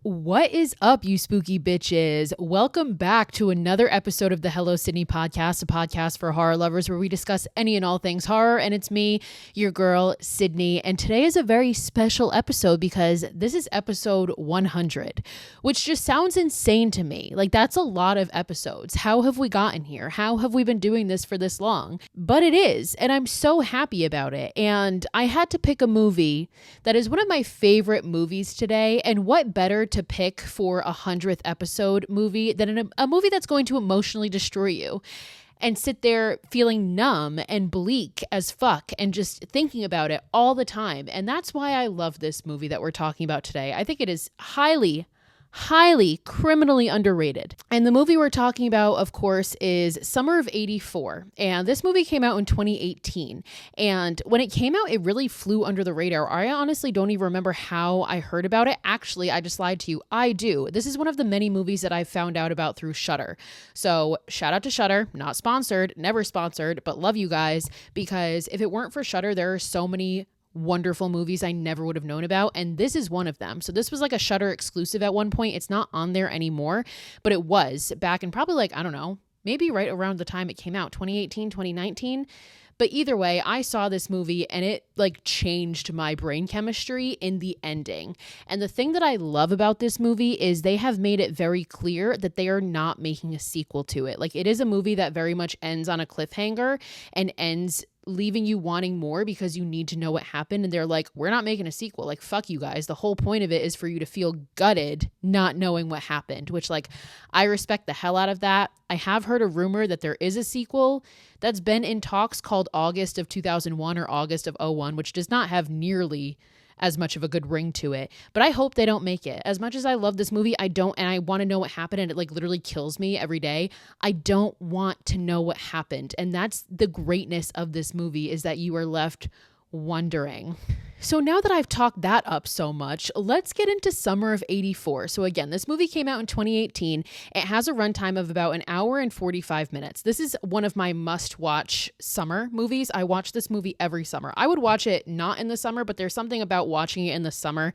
What is up, you spooky bitches? Welcome back to another episode of the Hello Sidney podcast, a podcast for horror lovers where we discuss any and all things horror. And it's me, your girl, Sidney. And today is a very special episode because this is episode 100, which just sounds insane to me. Like, that's a lot of episodes. How have we gotten here? How have we been doing this for this long? But it is, and I'm so happy about it. And I had to pick a movie that is one of my favorite movies today. And what better to pick for 100th episode movie than a movie that's going to emotionally destroy you and sit there feeling numb and bleak as fuck and just thinking about it all the time. And that's why I love this movie that we're talking about today. I think it is highly criminally underrated. And the movie we're talking about, of course, is Summer of '84. And this movie came out in 2018. And when it came out, it really flew under the radar. I honestly don't even remember how I heard about it. Actually, I just lied to you. I do. This is one of the many movies that I found out about through Shudder. So shout out to Shudder, not sponsored, never sponsored, but love you guys, because if it weren't for Shudder, there are so many wonderful movies I never would have known about, and this is one of them. So this was like a Shudder exclusive at one point. It's not on there anymore, but it was back in probably like, I don't know, maybe right around the time it came out, 2018, 2019. But either way, I saw this movie and it like changed my brain chemistry in the ending. And the thing that I love about this movie is they have made it very clear that they are not making a sequel to it. Like, it is a movie that very much ends on a cliffhanger and ends leaving you wanting more because you need to know what happened. And they're like, we're not making a sequel. Like, fuck you guys. The whole point of it is for you to feel gutted not knowing what happened, which, like, I respect the hell out of that. I have heard a rumor that there is a sequel that's been in talks called August of 2001 or August of '01, which does not have nearly as much of a good ring to it, but I hope they don't make it. As much as I love this movie, I don't, and I want to know what happened, and it like literally kills me every day. I don't want to know what happened, and that's the greatness of this movie, is that you are left wondering. So now that I've talked that up so much, let's get into Summer of '84. So again, this movie came out in 2018. It has a runtime of about an hour and 45 minutes. This is one of my must-watch summer movies. I watch this movie every summer. I would watch it not in the summer, but there's something about watching it in the summer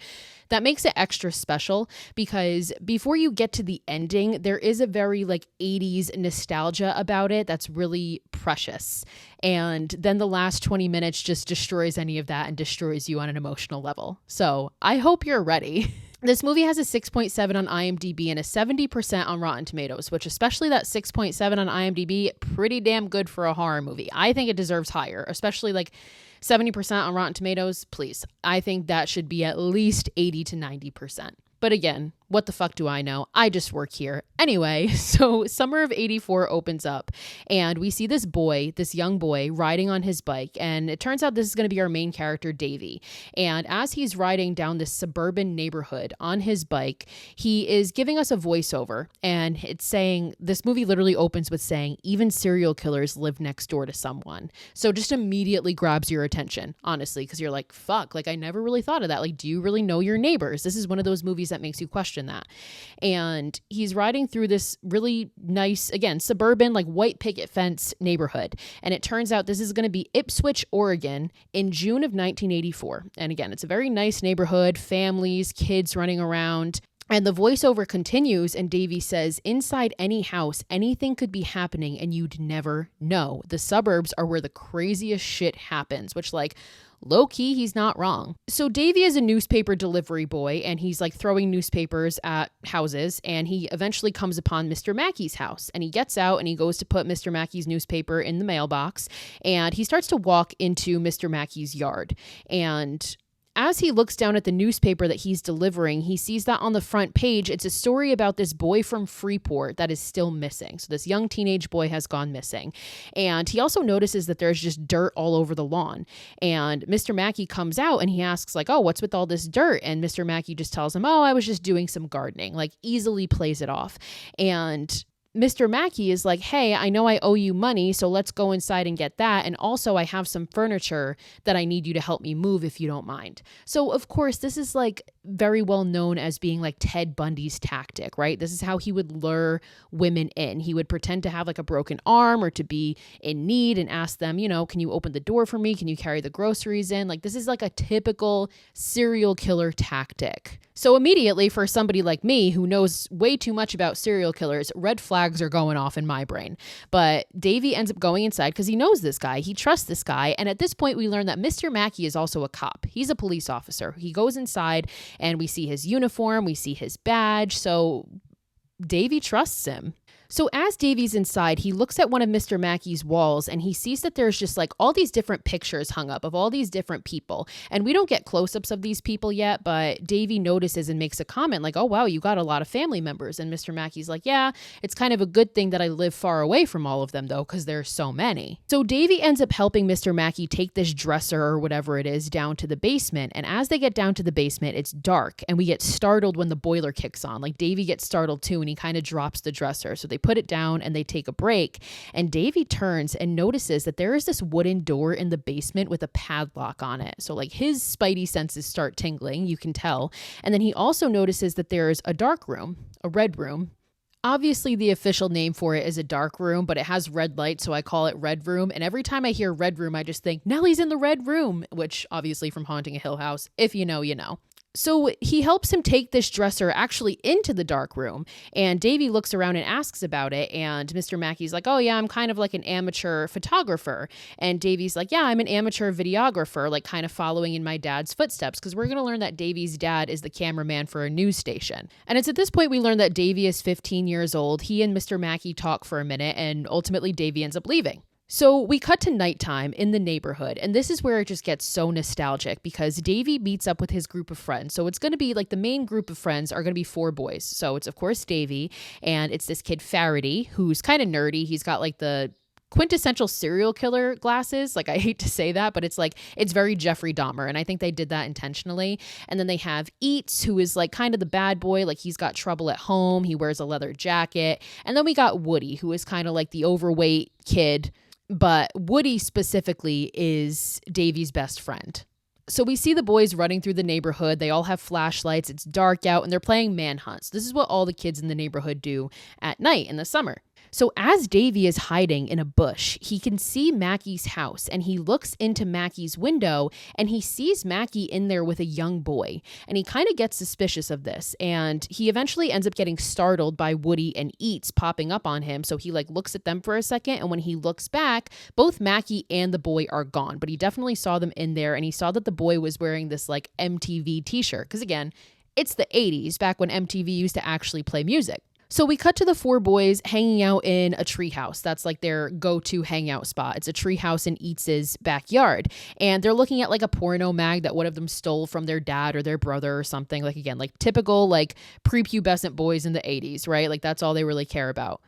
that makes it extra special, because before you get to the ending, there is a very like 80s nostalgia about it that's really precious. And then the last 20 minutes just destroys any of that and destroys you on an emotional level. So I hope you're ready. This movie has a 6.7 on IMDb and a 70% on Rotten Tomatoes, which, especially that 6.7 on IMDb, pretty damn good for a horror movie. I think it deserves higher, especially like 70% on Rotten Tomatoes. Please. I think that should be at least 80 to 90%. But again, what the fuck do I know? I just work here. Anyway, so Summer of '84 opens up and we see this young boy riding on his bike. And it turns out this is going to be our main character, Davey. And as he's riding down this suburban neighborhood on his bike, he is giving us a voiceover. And it's saying, this movie literally opens with saying, even serial killers live next door to someone. So just immediately grabs your attention, honestly, because you're like, fuck, like I never really thought of that. Like, do you really know your neighbors? This is one of those movies that makes you question that. And he's riding through this really nice, again, suburban, like white picket fence neighborhood. And it turns out this is going to be Ipswich, Oregon in June of 1984. And again, it's a very nice neighborhood, families, kids running around. And the voiceover continues and Davey says, inside any house, anything could be happening and you'd never know. The suburbs are where the craziest shit happens, which, like, low key, he's not wrong. So Davey is a newspaper delivery boy and he's like throwing newspapers at houses, and he eventually comes upon Mr. Mackey's house, and he gets out and he goes to put Mr. Mackey's newspaper in the mailbox, and he starts to walk into Mr. Mackey's yard. And as he looks down at the newspaper that he's delivering, he sees that on the front page, it's a story about this boy from Freeport that is still missing. So this young teenage boy has gone missing. And he also notices that there's just dirt all over the lawn. And Mr. Mackey comes out and he asks, like, oh, what's with all this dirt? And Mr. Mackey just tells him, oh, I was just doing some gardening, like easily plays it off. And Mr. Mackey is like, hey, I know I owe you money, so let's go inside and get that. And also I have some furniture that I need you to help me move if you don't mind. So of course, this is like very well known as being like Ted Bundy's tactic, right? This is how he would lure women in. He would pretend to have like a broken arm or to be in need and ask them, can you open the door for me? Can you carry the groceries in? Like, this is like a typical serial killer tactic. So immediately, for somebody like me who knows way too much about serial killers, red flags are going off in my brain. But Davey ends up going inside because he knows this guy. He trusts this guy. And at this point, we learn that Mr. Mackey is also a cop. He's a police officer. He goes inside and we see his uniform. We see his badge. So Davey trusts him. So as Davey's inside, he looks at one of Mr. Mackey's walls and he sees that there's just like all these different pictures hung up of all these different people. And we don't get close-ups of these people yet, but Davey notices and makes a comment like, oh, wow, you got a lot of family members. And Mr. Mackey's like, yeah, it's kind of a good thing that I live far away from all of them, though, because there's so many. So Davey ends up helping Mr. Mackey take this dresser or whatever it is down to the basement. And as they get down to the basement, it's dark and we get startled when the boiler kicks on. Like Davey gets startled too and he kind of drops the dresser. So they put it down and they take a break. And Davey turns and notices that there is this wooden door in the basement with a padlock on it. So like his spidey senses start tingling, you can tell. And then he also notices that there's a dark room, a red room. Obviously, the official name for it is a dark room, but it has red light, so I call it Red Room. And every time I hear Red Room, I just think, Nellie's in the Red Room, which obviously from Haunting a Hill House, if you know, you know. So he helps him take this dresser actually into the dark room, and Davey looks around and asks about it, and Mr. Mackey's like, oh yeah, I'm kind of like an amateur photographer. And Davey's like, yeah, I'm an amateur videographer, like kind of following in my dad's footsteps, because we're going to learn that Davey's dad is the cameraman for a news station. And it's at this point we learn that Davey is 15 years old. He and Mr. Mackey talk for a minute, and ultimately Davey ends up leaving. So we cut to nighttime in the neighborhood, and this is where it just gets so nostalgic because Davey meets up with his group of friends. So it's going to be like the main group of friends are going to be 4 boys. So it's, of course, Davey, and it's this kid Faraday, who's kind of nerdy. He's got like the quintessential serial killer glasses. Like, I hate to say that, but it's like, it's very Jeffrey Dahmer. And I think they did that intentionally. And then they have Eats, who is like kind of the bad boy. Like, he's got trouble at home. He wears a leather jacket. And then we got Woody, who is kind of like the overweight kid. But Woody specifically is Davey's best friend. So we see the boys running through the neighborhood. They all have flashlights. It's dark out and they're playing manhunts. This is what all the kids in the neighborhood do at night in the summer. So as Davey is hiding in a bush, he can see Mackey's house and he looks into Mackey's window and he sees Mackey in there with a young boy. And he kind of gets suspicious of this. And he eventually ends up getting startled by Woody and Eats popping up on him. So he like looks at them for a second. And when he looks back, both Mackey and the boy are gone. But he definitely saw them in there. And he saw that the boy was wearing this like MTV t-shirt. Because again, it's the 80s, back when MTV used to actually play music. So we cut to the 4 boys hanging out in a treehouse. That's like their go-to hangout spot. It's a treehouse in Eats' backyard. And they're looking at like a porno mag that one of them stole from their dad or their brother or something. Like, again, like typical like prepubescent boys in the 80s, right? Like, that's all they really care about.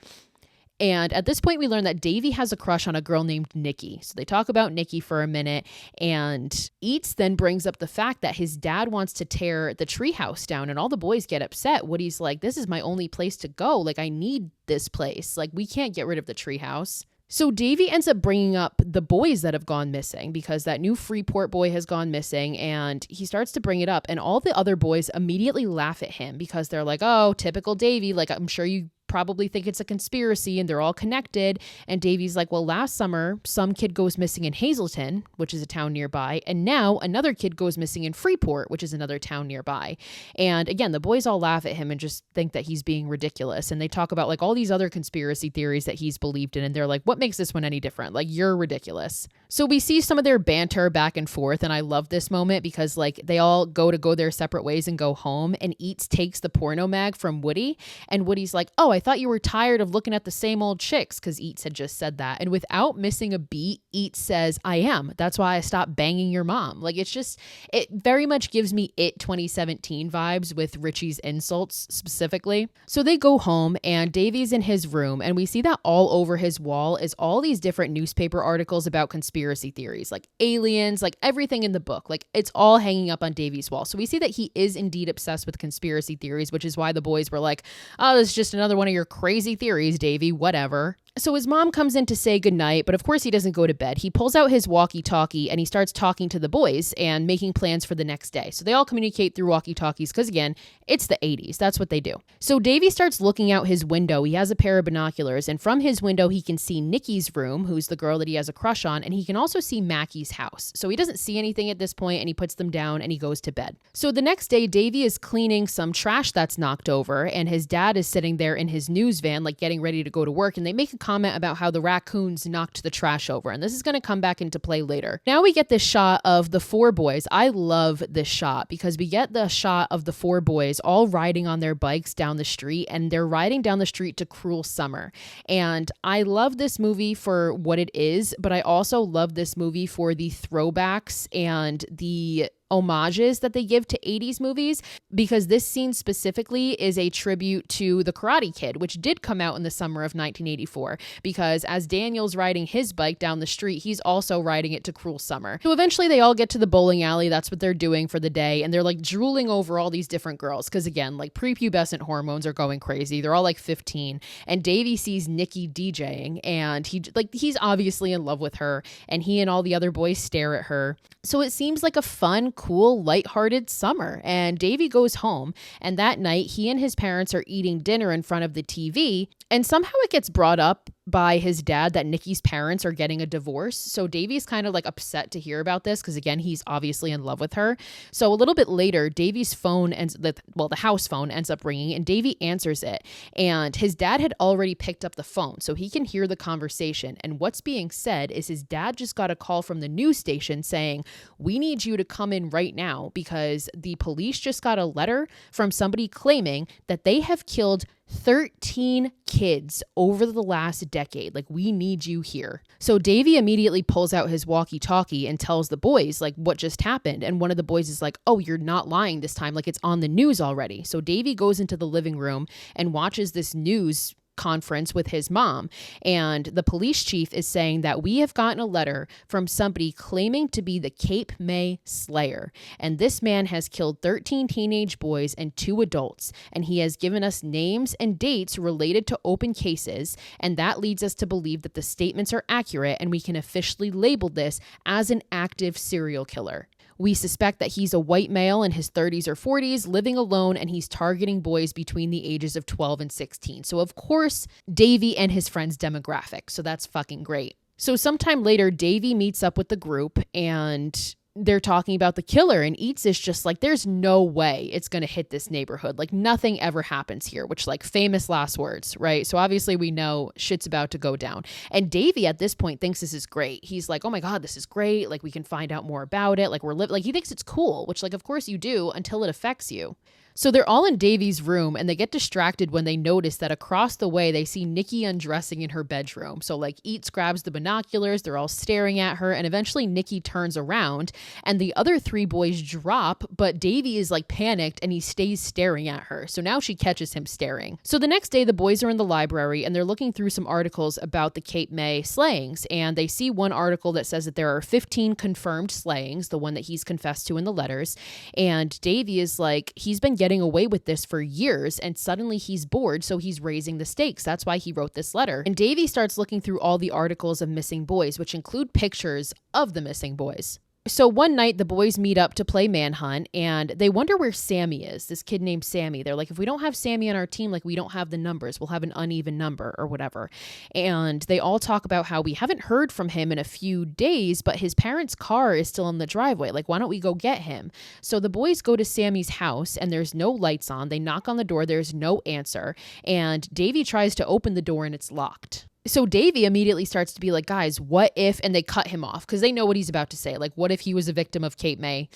And at this point, we learn that Davey has a crush on a girl named Nikki. So they talk about Nikki for a minute. And Eats then brings up the fact that his dad wants to tear the treehouse down. And all the boys get upset. Woody's like, this is my only place to go. Like, I need this place. Like, we can't get rid of the treehouse. So Davey ends up bringing up the boys that have gone missing because that new Freeport boy has gone missing, and he starts to bring it up, and all the other boys immediately laugh at him because they're like, oh, typical Davey. Like, I'm sure you probably think it's a conspiracy and they're all connected. And Davey's like, well, last summer, some kid goes missing in Hazleton, which is a town nearby. And now another kid goes missing in Freeport, which is another town nearby. And again, the boys all laugh at him and just think that he's being ridiculous. And they talk about like all these other conspiracy theories that he's believed in. And they're like, what makes this one any different? Like, you're ridiculous. So we see some of their banter back and forth. And I love this moment because like they all go their separate ways and go home. And Eats takes the porno mag from Woody. And Woody's like, oh, I thought you were tired of looking at the same old chicks, because Eats had just said that. And without missing a beat, Eats says, I am. That's why I stopped banging your mom. Like, it's just, it very much gives me It 2017 vibes with Richie's insults specifically. So they go home and Davey's in his room, and we see that all over his wall is all these different newspaper articles about conspiracy theories, like aliens, like everything in the book. Like, it's all hanging up on Davey's wall. So we see that he is indeed obsessed with conspiracy theories, which is why the boys were like, oh, this is just another one of your crazy theories, Davey, whatever. So his mom comes in to say goodnight, but of course he doesn't go to bed. He pulls out his walkie-talkie and he starts talking to the boys and making plans for the next day. So they all communicate through walkie-talkies because, again, it's the 80s. That's what they do. So Davey starts looking out his window. He has a pair of binoculars, and from his window he can see Nikki's room, who's the girl that he has a crush on, and he can also see Mackie's house. So he doesn't see anything at this point, and he puts them down and he goes to bed. So the next day, Davey is cleaning some trash that's knocked over, and his dad is sitting there in his news van, like getting ready to go to work, and they make a comment about how the raccoons knocked the trash over, and this is going to come back into play later. Now we get this shot of the four boys. I love this shot because we get the shot of the four boys all riding on their bikes down the street, and they're riding down the street to Cruel Summer. And I love this movie for what it is, but I also love this movie for the throwbacks and the homages that they give to 80s movies, because this scene specifically is a tribute to The Karate Kid, which did come out in the summer of 1984, because as Daniel's riding his bike down the street, he's also riding it to Cruel Summer. So eventually they all get to the bowling alley. That's what they're doing for the day, and they're like drooling over all these different girls, because again, like prepubescent hormones are going crazy. They're all like 15, and Davey sees Nikki DJing, and he's obviously in love with her, and he and all the other boys stare at her. So it seems like a fun, cool, lighthearted summer, and Davey goes home, and that night he and his parents are eating dinner in front of the TV, and somehow it gets brought up by his dad that Nikki's parents are getting a divorce. So Davey's kind of like upset to hear about this because, again, he's obviously in love with her. So a little bit later, Davey's phone the house phone ends up ringing, and Davey answers it, and his dad had already picked up the phone so he can hear the conversation. And what's being said is his dad just got a call from the news station saying, "We need you to come in right now because the police just got a letter from somebody claiming that they have killed 13 kids over the last decade. Like, we need you here." So Davey immediately pulls out his walkie-talkie and tells the boys, like, what just happened. And one of the boys is like, "Oh, you're not lying this time. Like, it's on the news already." So Davey goes into the living room and watches this news conference with his mom, and the police chief is saying that we have gotten a letter from somebody claiming to be the Cape May Slayer, and this man has killed 13 teenage boys and 2 adults, and he has given us names and dates related to open cases, and that leads us to believe that the statements are accurate, and we can officially label this as an active serial killer. We suspect that he's a white male in his 30s or 40s, living alone, and he's targeting boys between the ages of 12 and 16. So, of course, Davey and his friends' demographic. So that's fucking great. So sometime later, Davey meets up with the group, and they're talking about the killer, and Eats is just like, there's no way it's going to hit this neighborhood. Like, nothing ever happens here, which, like, famous last words, right? So obviously we know shit's about to go down. And Davey at this point thinks this is great. He's like, "Oh my God, this is great. Like, we can find out more about it. Like, he thinks it's cool," which, like, of course you do until it affects you. So they're all in Davey's room, and they get distracted when they notice that across the way, they see Nikki undressing in her bedroom. So, like, Eats grabs the binoculars, they're all staring at her, and eventually Nikki turns around, and the other 3 boys drop, but Davey is, like, panicked, and he stays staring at her. So now she catches him staring. So the next day, the boys are in the library, and they're looking through some articles about the Cape May slayings, and they see one article that says that there are 15 confirmed slayings, the one that he's confessed to in the letters, and Davey is like, he's been getting away with this for years, and suddenly he's bored, so he's raising the stakes. That's why he wrote this letter. And Davey starts looking through all the articles of missing boys, which include pictures of the missing boys. So one night the boys meet up to play manhunt, and they wonder where Sammy is, this kid named Sammy. They're like, if we don't have Sammy on our team, like, we don't have the numbers. We'll have an uneven number or whatever. And they all talk about how we haven't heard from him in a few days, but his parents' car is still in the driveway. Like, why don't we go get him? So the boys go to Sammy's house, and there's no lights on. They knock on the door. There's no answer. And Davey tries to open the door, and it's locked. So Davey immediately starts to be like, "Guys, what if," and they cut him off because they know what he's about to say. Like, what if he was a victim of Cape May?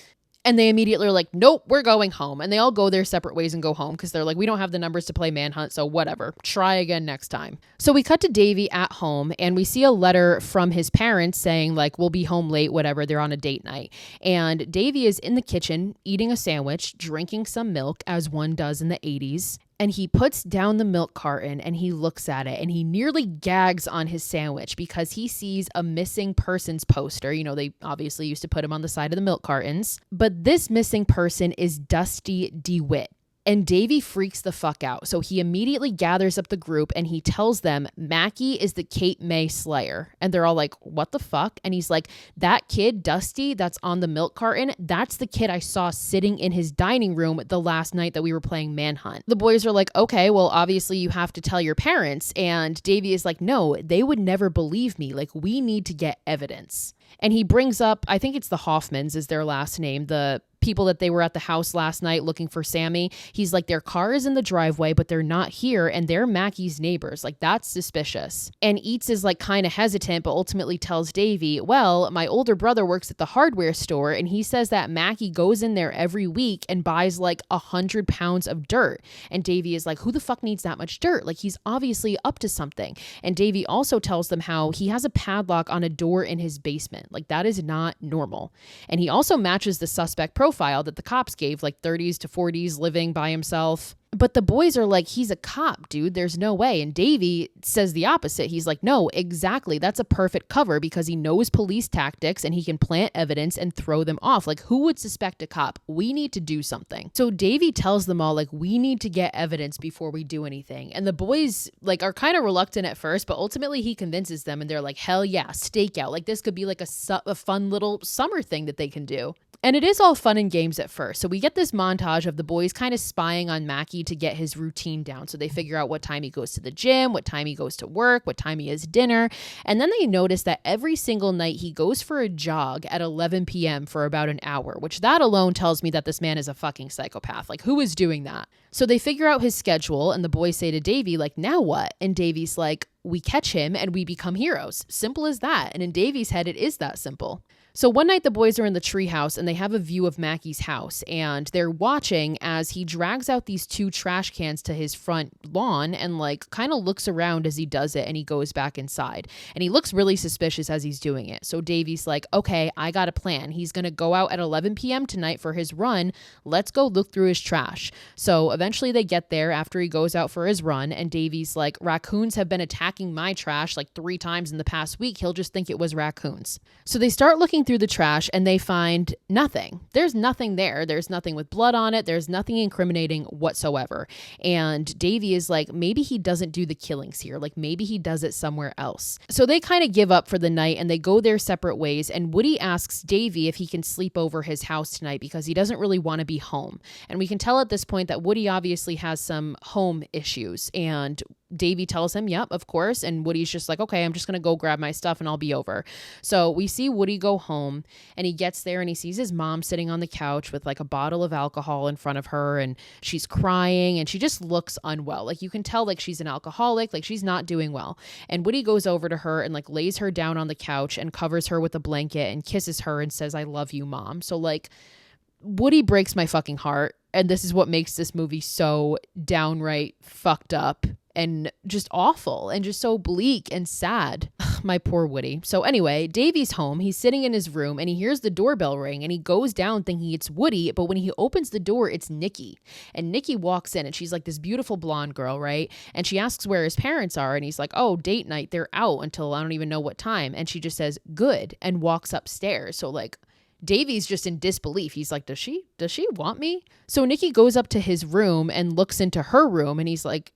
And they immediately are like, "Nope, we're going home." And they all go their separate ways and go home because they're like, we don't have the numbers to play manhunt, so whatever. Try again next time. So we cut to Davey at home, and we see a letter from his parents saying, like, we'll be home late, whatever. They're on a date night. And Davey is in the kitchen eating a sandwich, drinking some milk, as one does in the 80s. And he puts down the milk carton and he looks at it, and he nearly gags on his sandwich because he sees a missing persons poster. You know, they obviously used to put him on the side of the milk cartons. But this missing person is Dusty DeWitt. And Davy freaks the fuck out. So he immediately gathers up the group and he tells them Mackie is the Kate May Slayer. And they're all like, what the fuck? And he's like, that kid, Dusty, that's on the milk carton, that's the kid I saw sitting in his dining room the last night that we were playing Manhunt. The boys are like, okay, well, obviously you have to tell your parents. And Davy is like, no, they would never believe me. Like, we need to get evidence. And he brings up, I think it's the Hoffmans is their last name, the people that they were at the house last night looking for Sammy. He's like, their car is in the driveway, but they're not here, and they're Mackie's neighbors. Like, that's suspicious. And Eats is like kind of hesitant, but ultimately tells Davy, well, my older brother works at the hardware store, and he says that Mackie goes in there every week and buys like 100 pounds of dirt. And Davy is like, who the fuck needs that much dirt? Like, he's obviously up to something. And Davy also tells them how he has a padlock on a door in his basement. Like, that is not normal. And he also matches the suspect profile that the cops gave, like 30s to 40s, living by himself. But the boys are like, he's a cop, dude. There's no way. And Davy says the opposite. He's like, no, exactly. That's a perfect cover because he knows police tactics and he can plant evidence and throw them off. Like, who would suspect a cop? We need to do something. So Davy tells them all, like, we need to get evidence before we do anything. And the boys, like, are kind of reluctant at first, but ultimately he convinces them and they're like, hell yeah, stakeout. Like, this could be like a fun little summer thing that they can do. And it is all fun and games at first. So we get this montage of the boys kind of spying on Mackie to get his routine down. So they figure out what time he goes to the gym, what time he goes to work, what time he has dinner. And then they notice that every single night he goes for a jog at 11 p.m. for about an hour, which that alone tells me that this man is a fucking psychopath. Like, who is doing that? So they figure out his schedule and the boys say to Davy, like, now what? And Davy's like, we catch him and we become heroes. Simple as that. And in Davy's head, it is that simple. So one night the boys are in the treehouse and they have a view of Mackie's house and they're watching as he drags out these 2 trash cans to his front lawn and like kind of looks around as he does it and he goes back inside. And he looks really suspicious as he's doing it. So Davy's like, okay, I got a plan. He's going to go out at 11 p.m. tonight for his run. Let's go look through his trash. So eventually they get there after he goes out for his run and Davy's like, raccoons have been attacking my trash like 3 times in the past week. He'll just think it was raccoons. So they start looking through the trash and they find nothing. There's nothing there. There's nothing with blood on it. There's nothing incriminating whatsoever. And Davy is like, maybe he doesn't do the killings here. Like, maybe he does it somewhere else. So they kind of give up for the night and they go their separate ways. And Woody asks Davy if he can sleep over his house tonight because he doesn't really want to be home. And we can tell at this point that Woody obviously has some home issues. And Davy tells him, yep, of course. And Woody's just like, okay, I'm just going to go grab my stuff and I'll be over. So we see Woody go home and he gets there and he sees his mom sitting on the couch with like a bottle of alcohol in front of her and she's crying and she just looks unwell. Like, you can tell like she's an alcoholic, like she's not doing well. And Woody goes over to her and like lays her down on the couch and covers her with a blanket and kisses her and says, I love you, Mom. So like, Woody breaks my fucking heart. And this is what makes this movie so downright fucked up and just awful and just so bleak and sad. My poor Woody. So anyway, Davy's home. He's sitting in his room and he hears the doorbell ring and he goes down thinking it's Woody. But when he opens the door, it's Nikki. And Nikki walks in and she's like this beautiful blonde girl, right? And she asks where his parents are. And he's like, oh, date night. They're out until I don't even know what time. And she just says, good, and walks upstairs. So like, Davy's just in disbelief. He's like, does she want me? So Nikki goes up to his room and looks into her room and he's like,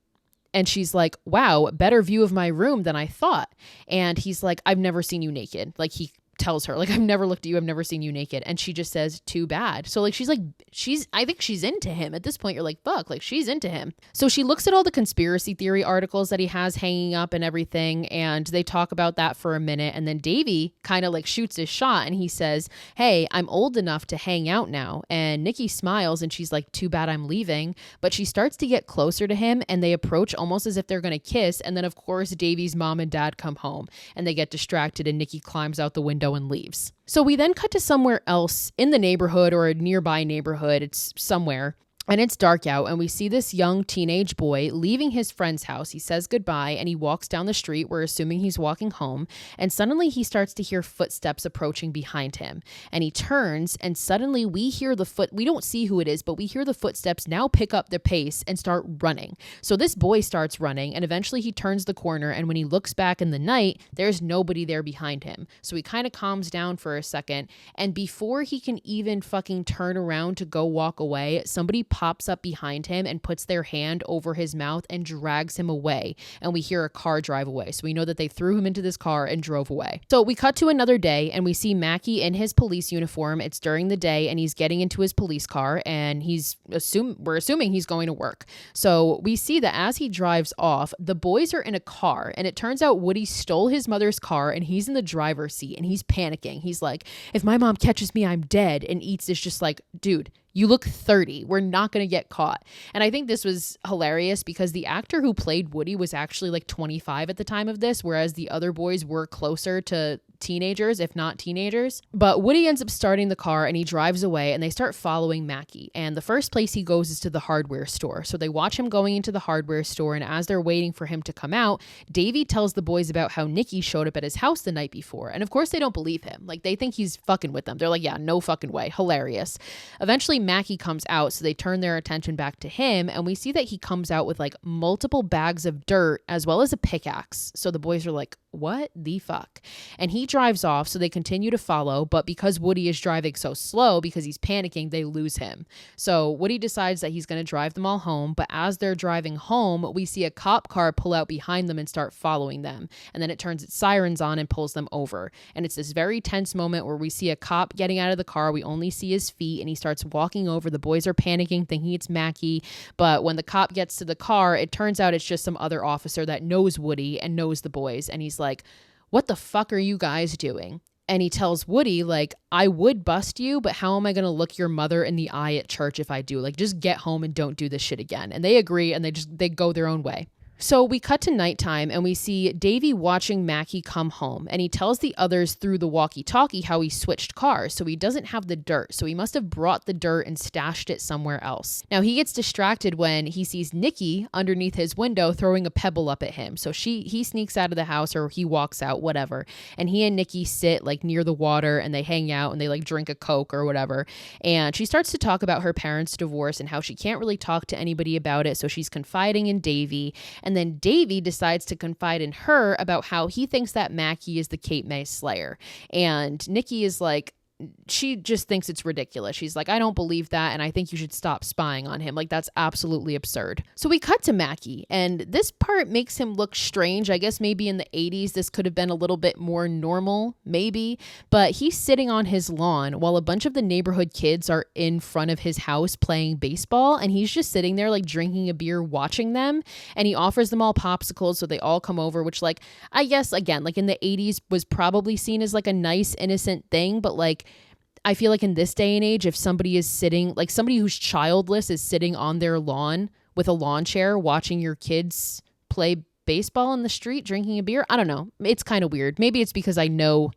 and she's like, wow, better view of my room than I thought. And he's like, I've never seen you naked. Like, he tells her, like, I've never looked at you. I've never seen you naked. And she just says, too bad. So like, I think she's into him at this point. You're like, fuck, like she's into him. So she looks at all the conspiracy theory articles that he has hanging up and everything. And they talk about that for a minute. And then Davy kind of like shoots his shot and he says, hey, I'm old enough to hang out now. And Nikki smiles and she's like, too bad I'm leaving. But she starts to get closer to him and they approach almost as if they're going to kiss. And then of course, Davy's mom and dad come home and they get distracted and Nikki climbs out the window and leaves. So we then cut to somewhere else in the neighborhood or a nearby neighborhood. It's somewhere. And it's dark out and we see this young teenage boy leaving his friend's house. He says goodbye and he walks down the street. We're assuming he's walking home. And suddenly he starts to hear footsteps approaching behind him. And he turns and suddenly we hear we don't see who it is, but we hear the footsteps now pick up the pace and start running. So this boy starts running and eventually he turns the corner. And when he looks back in the night, there's nobody there behind him. So he kind of calms down for a second. And before he can even fucking turn around to go walk away, somebody pops up behind him and puts their hand over his mouth and drags him away. And we hear a car drive away. So we know that they threw him into this car and drove away. So we cut to another day and we see Mackie in his police uniform. It's during the day and he's getting into his police car and we're assuming he's going to work. So we see that as he drives off, the boys are in a car and it turns out Woody stole his mother's car and he's in the driver's seat and he's panicking. He's like, if my mom catches me, I'm dead. And Eats is just like, dude, you look 30. We're not going to get caught. And I think this was hilarious because the actor who played Woody was actually like 25 at the time of this, whereas the other boys were closer to teenagers, if not teenagers. But Woody ends up starting the car and he drives away and they start following Mackie. And the first place he goes is to the hardware store. So they watch him going into the hardware store, and as they're waiting for him to come out, Davey tells the boys about how Nikki showed up at his house the night before. And of course they don't believe him. Like, they think he's fucking with them. They're like, yeah, no fucking way. Hilarious. Eventually Mackie comes out, so they turn their attention back to him, and we see that he comes out with like multiple bags of dirt as well as a pickaxe. So the boys are like, what the fuck? And he drives off, so they continue to follow, but because Woody is driving so slow because he's panicking, they lose him. So Woody decides that he's going to drive them all home, but as they're driving home, we see a cop car pull out behind them and start following them. And then it turns its sirens on and pulls them over. And it's this very tense moment where we see a cop getting out of the car. We only see his feet and he starts walking over. The boys are panicking, thinking it's Mackie. But when the cop gets to the car, it turns out it's just some other officer that knows Woody and knows the boys. And he's like, what the fuck are you guys doing? And he tells Woody, like, I would bust you, but how am I going to look your mother in the eye at church if I do? Like, just get home and don't do this shit again. And they agree and they go their own way. So we cut to nighttime and we see Davey watching Mackie come home, and he tells the others through the walkie-talkie how he switched cars, so he doesn't have the dirt. So he must have brought the dirt and stashed it somewhere else. Now he gets distracted when he sees Nikki underneath his window throwing a pebble up at him. So he sneaks out of the house, or he walks out, whatever. And he and Nikki sit like near the water and they hang out and they like drink a Coke or whatever. And she starts to talk about her parents' divorce and how she can't really talk to anybody about it. So she's confiding in Davey. And then Davey decides to confide in her about how he thinks that Mackie is the Cape May Slayer. And Nikki is like, she just thinks it's ridiculous. She's like, I don't believe that, and I think you should stop spying on him. Like, that's absolutely absurd. So we cut to Mackie, and this part makes him look strange. I guess maybe in the 80s this could have been a little bit more normal, maybe. But he's sitting on his lawn while a bunch of the neighborhood kids are in front of his house playing baseball, and he's just sitting there like drinking a beer watching them. And he offers them all popsicles, so they all come over, which, like, I guess again, like in the 80s was probably seen as like a nice innocent thing, but like I feel like in this day and age, if somebody is sitting, like somebody who's childless is sitting on their lawn with a lawn chair watching your kids play baseball in the street, drinking a beer, I don't know. It's kind of weird. Maybe it's because I know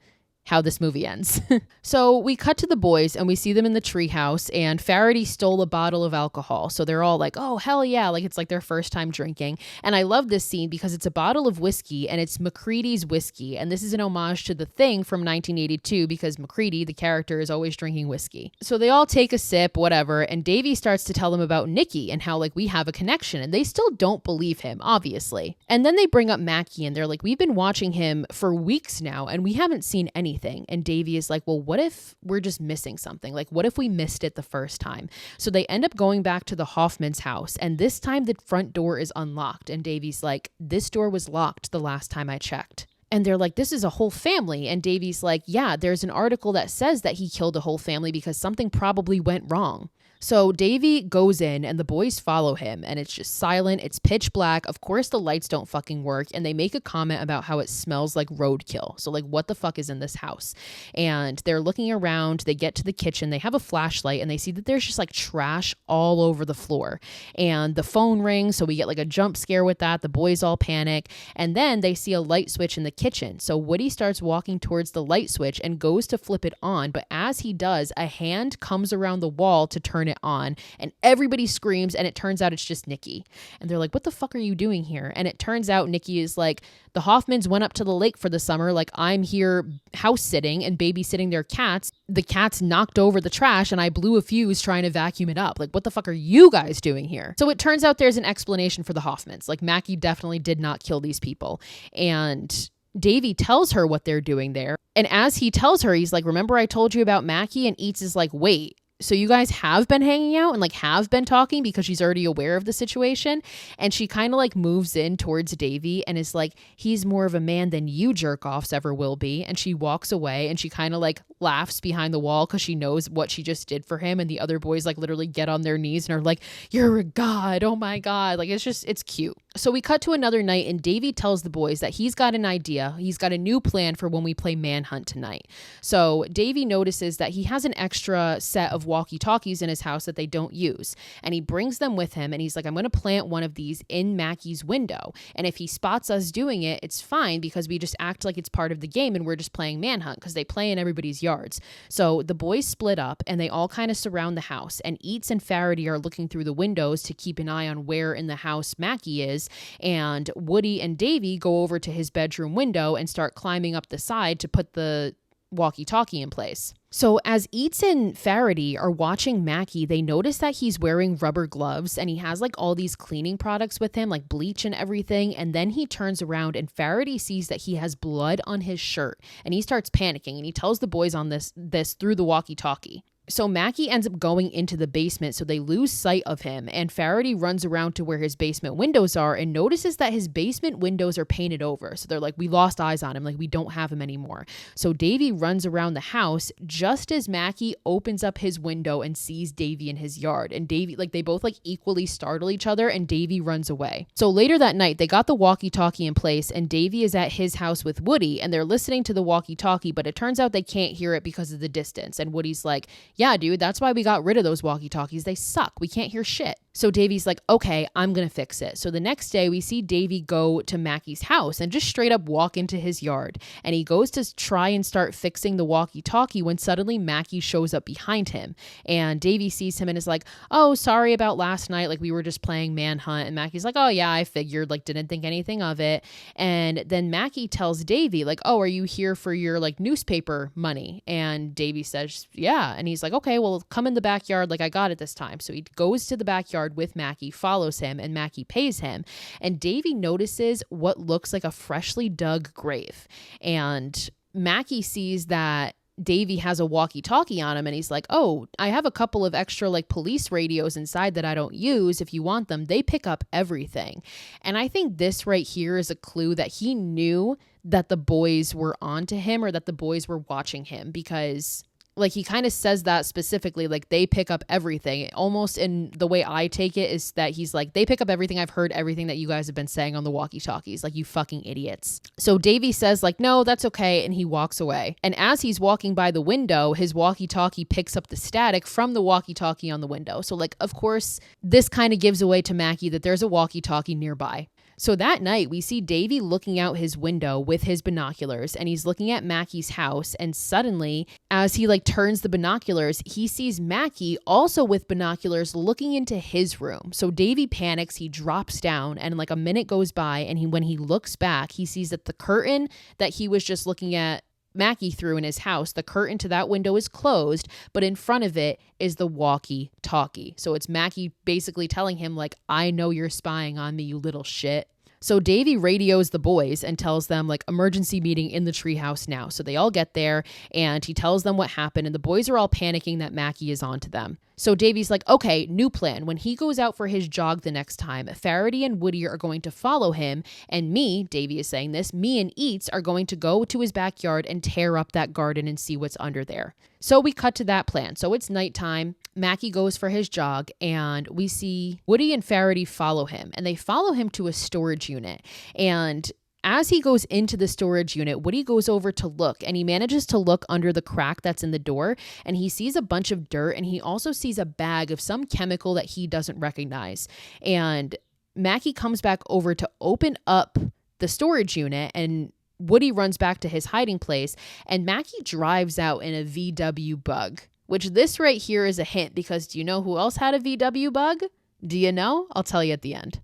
how this movie ends. So we cut to the boys and we see them in the treehouse, and Faraday stole a bottle of alcohol. So they're all like, oh, hell yeah. Like, it's like their first time drinking. And I love this scene because it's a bottle of whiskey and it's McCready's whiskey. And this is an homage to The Thing from 1982 because McCready, the character, is always drinking whiskey. So they all take a sip, whatever. And Davey starts to tell them about Nikki and how like we have a connection, and they still don't believe him, obviously. And then they bring up Mackie and they're like, we've been watching him for weeks now and we haven't seen anything. And Davey is like, well, what if we're just missing something? Like, what if we missed it the first time? So they end up going back to the Hoffman's house, and this time the front door is unlocked. And Davey's like, this door was locked the last time I checked. And they're like, this is a whole family. And Davey's like, yeah, there's an article that says that he killed a whole family because something probably went wrong. So Davey goes in and the boys follow him, and it's just silent. It's pitch black. Of course, the lights don't fucking work. And they make a comment about how it smells like roadkill. So like, what the fuck is in this house? And they're looking around. They get to the kitchen. They have a flashlight and they see that there's just like trash all over the floor. And the phone rings. So we get like a jump scare with that. The boys all panic. And then they see a light switch in the kitchen. So Woody starts walking towards the light switch and goes to flip it on. But as he does, a hand comes around the wall to turn it on, and everybody screams, and it turns out it's just Nikki. And they're like, what the fuck are you doing here? And it turns out Nikki is like, the Hoffmans went up to the lake for the summer, like I'm here house sitting and babysitting their cats. The cats knocked over the trash and I blew a fuse trying to vacuum it up. Like, what the fuck are you guys doing here? So it turns out there's an explanation for the Hoffmans. Like, Mackie definitely did not kill these people. And Davey tells her what they're doing there. And as he tells her, he's like, remember I told you about Mackie? And Eats is like, wait, so you guys have been hanging out and like have been talking, because she's already aware of the situation. And she kind of like moves in towards Davy and is like, he's more of a man than you jerk offs ever will be. And she walks away and she kind of like laughs behind the wall because she knows what she just did for him. And the other boys like literally get on their knees and are like, you're a god. Oh my God. Like it's cute. So we cut to another night and Davy tells the boys that he's got an idea. He's got a new plan for when we play Manhunt tonight. So Davy notices that he has an extra set of walkie-talkies in his house that they don't use. And he brings them with him and he's like, I'm going to plant one of these in Mackie's window. And if he spots us doing it, it's fine because we just act like it's part of the game and we're just playing Manhunt because they play in everybody's yards. So the boys split up and they all kind of surround the house, and Eats and Faraday are looking through the windows to keep an eye on where in the house Mackie is. And Woody and Davy go over to his bedroom window and start climbing up the side to put the walkie-talkie in place. So as Eats and Faraday are watching Mackie, they notice that he's wearing rubber gloves and he has like all these cleaning products with him, like bleach and everything. And then he turns around and Faraday sees that he has blood on his shirt and he starts panicking and he tells the boys on this through the walkie-talkie. So Mackie ends up going into the basement, so they lose sight of him, and Faraday runs around to where his basement windows are and notices that his basement windows are painted over. So they're like, we lost eyes on him, like we don't have him anymore. So Davy runs around the house just as Mackie opens up his window and sees Davy in his yard. And Davy, like they both like equally startle each other and Davy runs away. So later that night, they got the walkie-talkie in place and Davy is at his house with Woody and they're listening to the walkie-talkie, but it turns out they can't hear it because of the distance. And Woody's like, yeah, dude, that's why we got rid of those walkie-talkies. They suck. We can't hear shit. So Davy's like, okay, I'm going to fix it. So the next day we see Davy go to Mackie's house and just straight up walk into his yard. And he goes to try and start fixing the walkie-talkie when suddenly Mackie shows up behind him. And Davy sees him and is like, oh, sorry about last night. Like we were just playing Manhunt. And Mackie's like, oh yeah, I figured, like didn't think anything of it. And then Mackie tells Davy like, oh, are you here for your like newspaper money? And Davy says, yeah. And he's like, okay, well come in the backyard. Like I got it this time. So he goes to the backyard with Mackie, follows him, and Mackie pays him. And Davy notices what looks like a freshly dug grave. And Mackie sees that Davy has a walkie-talkie on him and he's like, oh, I have a couple of extra like police radios inside that I don't use. If you want them, they pick up everything. And I think this right here is a clue that he knew that the boys were onto him or that the boys were watching him, because like he kind of says that specifically, like they pick up everything. Almost in the way I take it is that he's like, they pick up everything. I've heard everything that you guys have been saying on the walkie-talkies, like you fucking idiots. So Davy says like, no, that's okay. And he walks away. And as he's walking by the window, his walkie-talkie picks up the static from the walkie-talkie on the window. So like, of course, this kind of gives away to Mackie that there's a walkie-talkie nearby. So that night, we see Davy looking out his window with his binoculars, and he's looking at Mackie's house, and suddenly, as he like turns the binoculars, he sees Mackie also with binoculars looking into his room. So Davy panics, he drops down, and like a minute goes by, and when he looks back, he sees that the curtain that he was just looking at Mackie through in his house, the curtain to that window is closed, but in front of it is the walkie-talkie. So it's Mackie basically telling him like, I know you're spying on me, you little shit. So Davy radios the boys and tells them like emergency meeting in the treehouse now. So they all get there and he tells them what happened and the boys are all panicking that Mackie is onto them. So Davy's like, okay, new plan. When he goes out for his jog the next time, Faraday and Woody are going to follow him. And me, Davy is saying this, me and Eats are going to go to his backyard and tear up that garden and see what's under there. So we cut to that plan. So it's nighttime. Mackie goes for his jog and we see Woody and Faraday follow him. And they follow him to a storage unit. And as he goes into the storage unit, Woody goes over to look and he manages to look under the crack that's in the door and he sees a bunch of dirt and he also sees a bag of some chemical that he doesn't recognize. And Mackie comes back over to open up the storage unit and Woody runs back to his hiding place and Mackie drives out in a VW Bug, which this right here is a hint because do you know who else had a VW Bug? Do you know? I'll tell you at the end.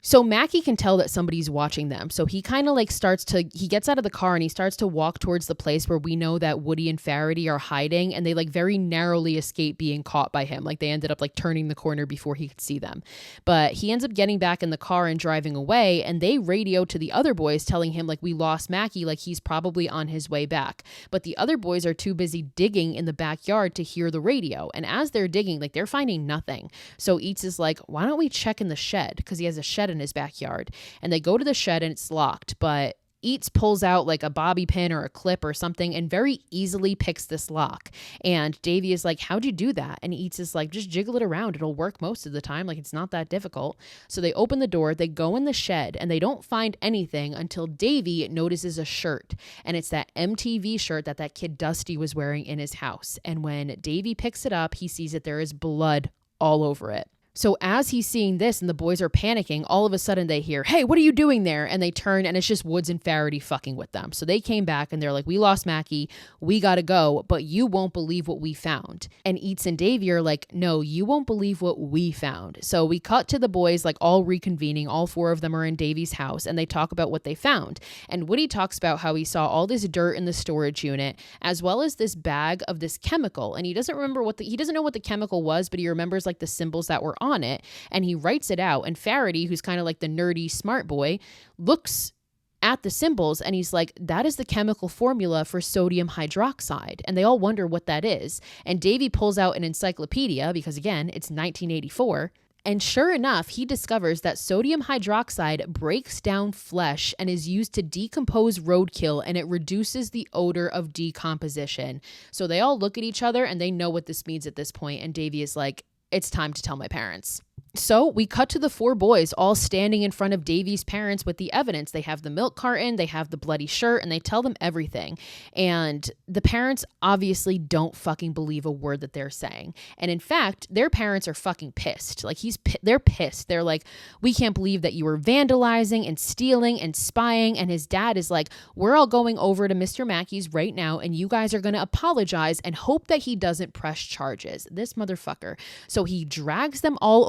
So Mackie can tell that somebody's watching them. So he kind of like he gets out of the car and he starts to walk towards the place where we know that Woody and Faraday are hiding, and they like very narrowly escape being caught by him. Like they ended up like turning the corner before he could see them. But he ends up getting back in the car and driving away, and they radio to the other boys telling him like, we lost Mackie, like he's probably on his way back. But the other boys are too busy digging in the backyard to hear the radio. And as they're digging, like they're finding nothing. So Eats is like, why don't we check in the shed? Because he has a shed in his backyard. And they go to the shed and it's locked, but Eats pulls out like a bobby pin or a clip or something and very easily picks this lock. And Davy is like, how'd you do that? And Eats is like, just jiggle it around. It'll work most of the time. Like it's not that difficult. So they open the door, they go in the shed, and they don't find anything until Davy notices a shirt. And it's that MTV shirt that kid Dusty was wearing in his house. And when Davy picks it up, he sees that there is blood all over it. So as he's seeing this and the boys are panicking, all of a sudden they hear, hey, what are you doing there? And they turn and it's just Woods and Faraday fucking with them. So they came back and they're like, we lost Mackie. We got to go, but you won't believe what we found. And Eats and Davy are like, no, you won't believe what we found. So we cut to the boys like all reconvening. All four of them are in Davy's house and they talk about what they found. And Woody talks about how he saw all this dirt in the storage unit, as well as this bag of this chemical. And he doesn't know what the chemical was, but he remembers like the symbols that were on it, and he writes it out. And Faraday, who's kind of like the nerdy smart boy, looks at the symbols and he's like, that is the chemical formula for sodium hydroxide. And they all wonder what that is. And Davy pulls out an encyclopedia because again, it's 1984. And sure enough, he discovers that sodium hydroxide breaks down flesh and is used to decompose roadkill, and it reduces the odor of decomposition. So they all look at each other and they know what this means at this point. And Davy is like, it's time to tell my parents. So we cut to the four boys all standing in front of Davy's parents with the evidence. They have the milk carton, they have the bloody shirt, and they tell them everything. And the parents obviously don't fucking believe a word that they're saying. And in fact, their parents are fucking pissed. Like they're pissed. They're like, we can't believe that you were vandalizing and stealing and spying. And his dad is like, we're all going over to Mr. Mackey's right now, and you guys are going to apologize and hope that he doesn't press charges. This motherfucker. So he drags them all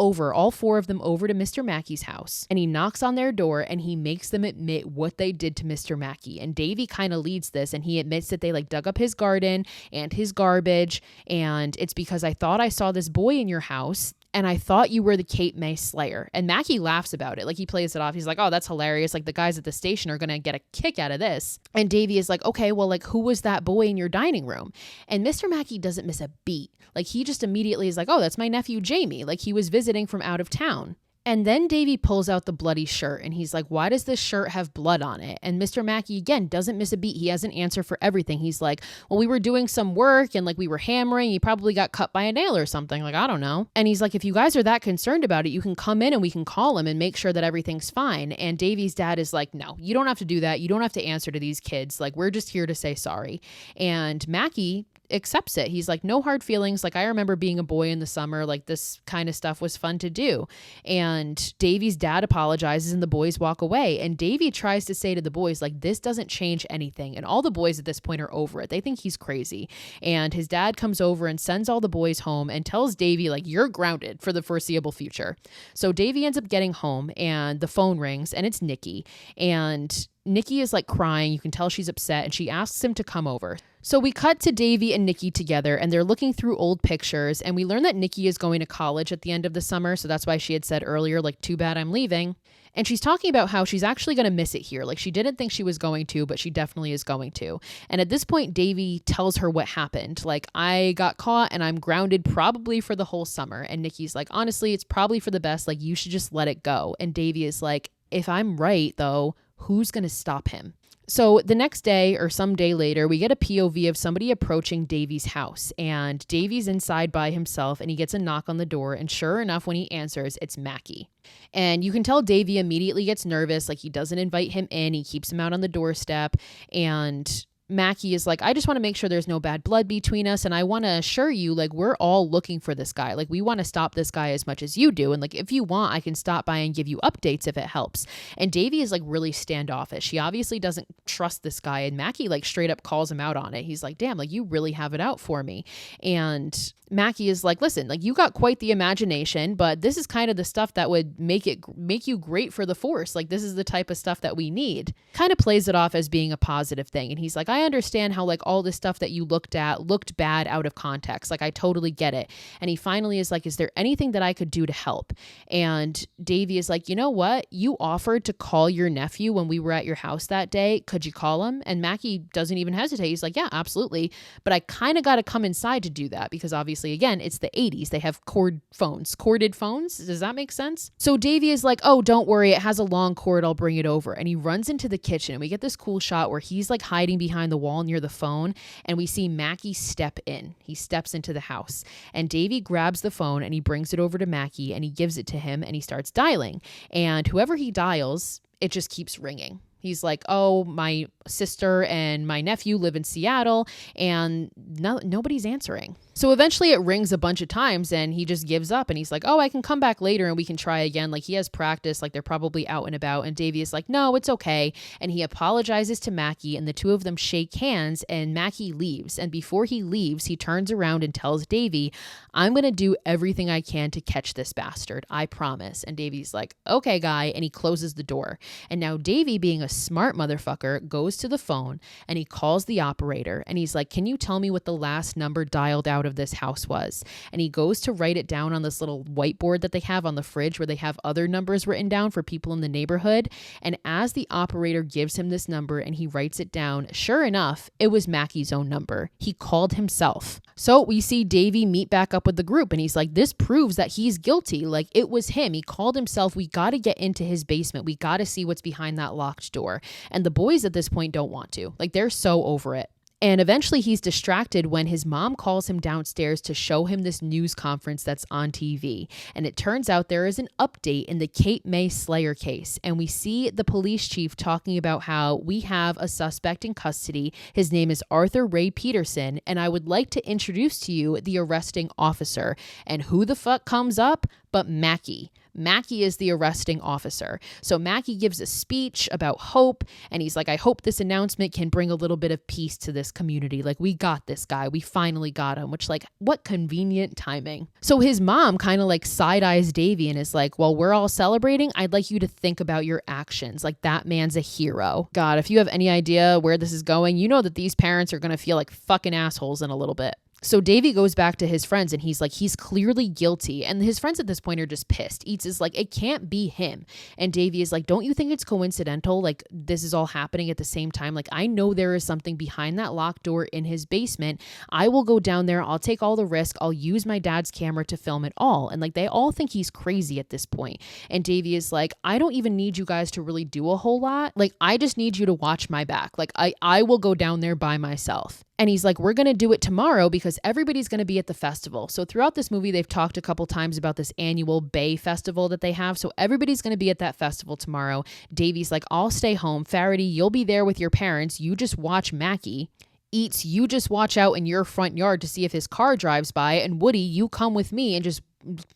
four of them over to Mr. Mackey's house, and he knocks on their door and he makes them admit what they did to Mr. Mackey. And Davy kind of leads this, and he admits that they like dug up his garden and his garbage, and it's because I thought I saw this boy in your house and I thought you were the Cape May Slayer. And Mackey laughs about it. Like he plays it off. He's like, oh, that's hilarious. Like the guys at the station are going to get a kick out of this. And Davy is like, okay, well, like who was that boy in your dining room? And Mr. Mackey doesn't miss a beat. Like he just immediately is like, oh, that's my nephew, Jamie. Like he was visiting from out of town. And then Davy pulls out the bloody shirt and he's like, why does this shirt have blood on it? And Mr. Mackey, again, doesn't miss a beat. He has an answer for everything. He's like, well, we were doing some work and like we were hammering. You probably got cut by a nail or something. Like, I don't know. And he's like, if you guys are that concerned about it, you can come in and we can call him and make sure that everything's fine. And Davy's dad is like, no, you don't have to do that. You don't have to answer to these kids. Like, we're just here to say sorry. And Mackey accepts it. He's like, no hard feelings. Like I remember being a boy in the summer, like this kind of stuff was fun to do. And Davy's dad apologizes and the boys walk away. And Davy tries to say to the boys, like, this doesn't change anything. And all the boys at this point are over it. They think he's crazy. And his dad comes over and sends all the boys home and tells Davy, like, you're grounded for the foreseeable future. So Davy ends up getting home and the phone rings and it's Nikki. And Nikki is like crying. You can tell she's upset and she asks him to come over. So we cut to Davy and Nikki together and they're looking through old pictures, and we learn that Nikki is going to college at the end of the summer. So that's why she had said earlier, like, too bad I'm leaving. And she's talking about how she's actually going to miss it here. Like she didn't think she was going to, but she definitely is going to. And at this point, Davy tells her what happened. Like, I got caught and I'm grounded probably for the whole summer. And Nikki's like, honestly, it's probably for the best. Like you should just let it go. And Davy is like, if I'm right though, who's going to stop him? So the next day or some day later, we get a POV of somebody approaching Davy's house, and Davy's inside by himself and he gets a knock on the door, and sure enough, when he answers, it's Mackey. And you can tell Davy immediately gets nervous. Like he doesn't invite him in. He keeps him out on the doorstep, and Mackie is like, I just want to make sure there's no bad blood between us. And I want to assure you, like, we're all looking for this guy. Like, we want to stop this guy as much as you do. And like, if you want, I can stop by and give you updates if it helps. And Davy is like really standoffish. She obviously doesn't trust this guy. And Mackie like straight up calls him out on it. He's like, damn, like you really have it out for me. And Mackie is like, listen, like you got quite the imagination, but this is kind of the stuff that would make you great for the Force. Like this is the type of stuff that we need. Kind of plays it off as being a positive thing. And he's like, I understand how like all this stuff that you looked at looked bad out of context. Like I totally get it. And he finally is like, is there anything that I could do to help? And Davy is like, you know what? You offered to call your nephew when we were at your house that day. Could you call him? And Mackie doesn't even hesitate. He's like, yeah, absolutely. But I kind of got to come inside to do that because obviously, again, it's the 80s. They have corded phones. Does that make sense? So Davy is like, oh, don't worry. It has a long cord. I'll bring it over. And he runs into the kitchen and we get this cool shot where he's like hiding behind the wall near the phone and we see Mackie step in. He steps into the house and Davy grabs the phone and he brings it over to Mackie and he gives it to him and he starts dialing. And whoever he dials, it just keeps ringing. He's like, oh, my sister and my nephew live in Seattle and nobody's answering. So eventually it rings a bunch of times and he just gives up and he's like, oh, I can come back later and we can try again. Like he has practice, like they're probably out and about. And Davy is like, no, it's okay. And he apologizes to Mackie and the two of them shake hands and Mackie leaves. And before he leaves, he turns around and tells Davy, I'm going to do everything I can to catch this bastard. I promise. And Davy's like, okay, guy. And he closes the door. And now Davy, being a smart motherfucker, goes to the phone and he calls the operator and he's like, can you tell me what the last number dialed out of this house was? And he goes to write it down on this little whiteboard that they have on the fridge where they have other numbers written down for people in the neighborhood. And as the operator gives him this number and he writes it down, sure enough, it was Mackie's own number. He called himself. So we see Davy meet back up with the group and he's like, this proves that he's guilty. Like it was him. He called himself. We got to get into his basement. We got to see what's behind that locked door. And the boys at this point don't want to. Like they're so over it. And eventually he's distracted when his mom calls him downstairs to show him this news conference that's on TV. And it turns out there is an update in the Cape May Slayer case. And we see the police chief talking about how we have a suspect in custody. His name is Arthur Ray Peterson. And I would like to introduce to you the arresting officer. And who the fuck comes up but Mackie? Mackie is the arresting officer. So Mackie gives a speech about hope and he's like, I hope this announcement can bring a little bit of peace to this community. Like we got this guy. We finally got him, which like what convenient timing. So his mom kind of like side eyes Davy and is like, well, we're all celebrating. I'd like you to think about your actions. Like that man's a hero. God, if you have any idea where this is going, you know that these parents are going to feel like fucking assholes in a little bit. So Davy goes back to his friends and he's like, he's clearly guilty. And his friends at this point are just pissed. Eats is like, it can't be him. And Davy is like, don't you think it's coincidental? Like this is all happening at the same time. Like I know there is something behind that locked door in his basement. I will go down there. I'll take all the risk. I'll use my dad's camera to film it all. And like they all think he's crazy at this point. And Davy is like, I don't even need you guys to really do a whole lot. Like I just need you to watch my back. Like I will go down there by myself. And he's like, we're going to do it tomorrow because everybody's going to be at the festival. So throughout this movie, they've talked a couple times about this annual Bay Festival that they have. So everybody's going to be at that festival tomorrow. Davy's like, I'll stay home. Faraday, you'll be there with your parents. You just watch Mackie. Eats, you just watch out in your front yard to see if his car drives by. And Woody, you come with me and just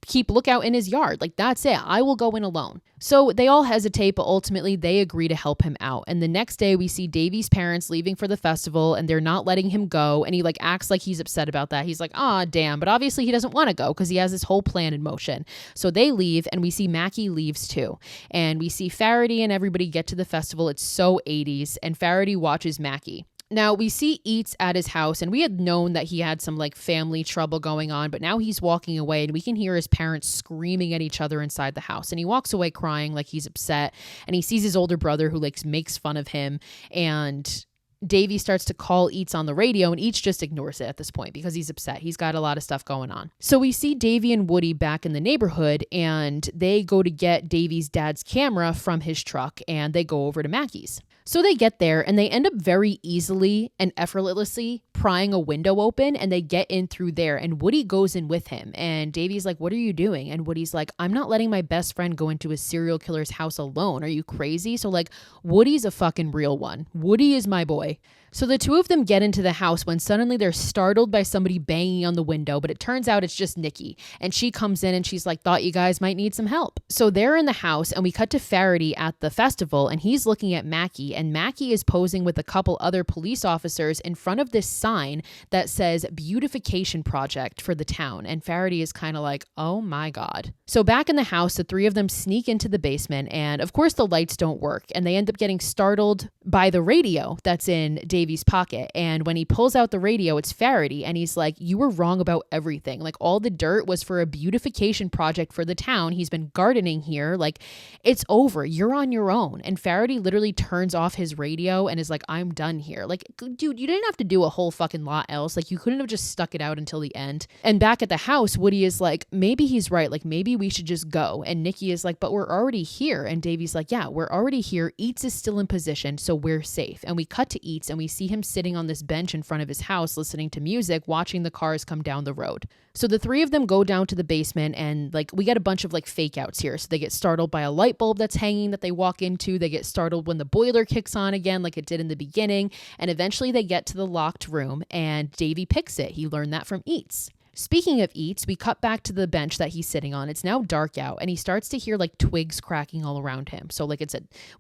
keep lookout in his yard. Like that's it. I will go in alone. So they all hesitate, but ultimately they agree to help him out. And the next day we see Davy's parents leaving for the festival and they're not letting him go. And he like acts like he's upset about that. He's like, ah, damn. But obviously he doesn't want to go because he has this whole plan in motion. So they leave and we see Mackie leaves too. And we see Faraday and everybody get to the festival. It's so 80s and Faraday watches Mackie. Now we see Eats at his house and we had known that he had some like family trouble going on, but now he's walking away and we can hear his parents screaming at each other inside the house. And he walks away crying like he's upset and he sees his older brother who like makes fun of him, and Davy starts to call Eats on the radio and Eats just ignores it at this point because he's upset. He's got a lot of stuff going on. So we see Davy and Woody back in the neighborhood and they go to get Davy's dad's camera from his truck and they go over to Mackie's. So they get there and they end up very easily and effortlessly prying a window open and they get in through there and Woody goes in with him and Davy's like, what are you doing? And Woody's like, I'm not letting my best friend go into a serial killer's house alone. Are you crazy? So like Woody's a fucking real one. Woody is my boy. So the two of them get into the house when suddenly they're startled by somebody banging on the window, but it turns out it's just Nikki. And she comes in and she's like, thought you guys might need some help. So they're in the house and we cut to Faraday at the festival and he's looking at Mackie, and Mackie is posing with a couple other police officers in front of this sign that says beautification project for the town. And Faraday is kind of like, oh my God. So back in the house, the three of them sneak into the basement and of course the lights don't work and they end up getting startled by the radio that's in Davy's pocket. And when he pulls out the radio, it's Faraday and he's like, you were wrong about everything. Like all the dirt was for a beautification project for the town. He's been gardening here. Like it's over. You're on your own. And Faraday literally turns off his radio and is like, I'm done here. Like, dude, you didn't have to do a whole fucking lot else. Like you couldn't have just stuck it out until the end. And back at the house, Woody is like, maybe he's right. Like maybe we should just go. And Nikki is like, but we're already here. And Davy's like, yeah, we're already here. Eats is still in position. So we're safe. And we cut to Eats and we see him sitting on this bench in front of his house, listening to music, watching the cars come down the road. So the three of them go down to the basement and like we get a bunch of like fake outs here. So they get startled by a light bulb that's hanging that they walk into. They get startled when the boiler kicks on again, like it did in the beginning. And eventually they get to the locked room and Davy picks it. He learned that from Eats. Speaking of Eats, we cut back to the bench that he's sitting on. It's now dark out and he starts to hear like twigs cracking all around him. So like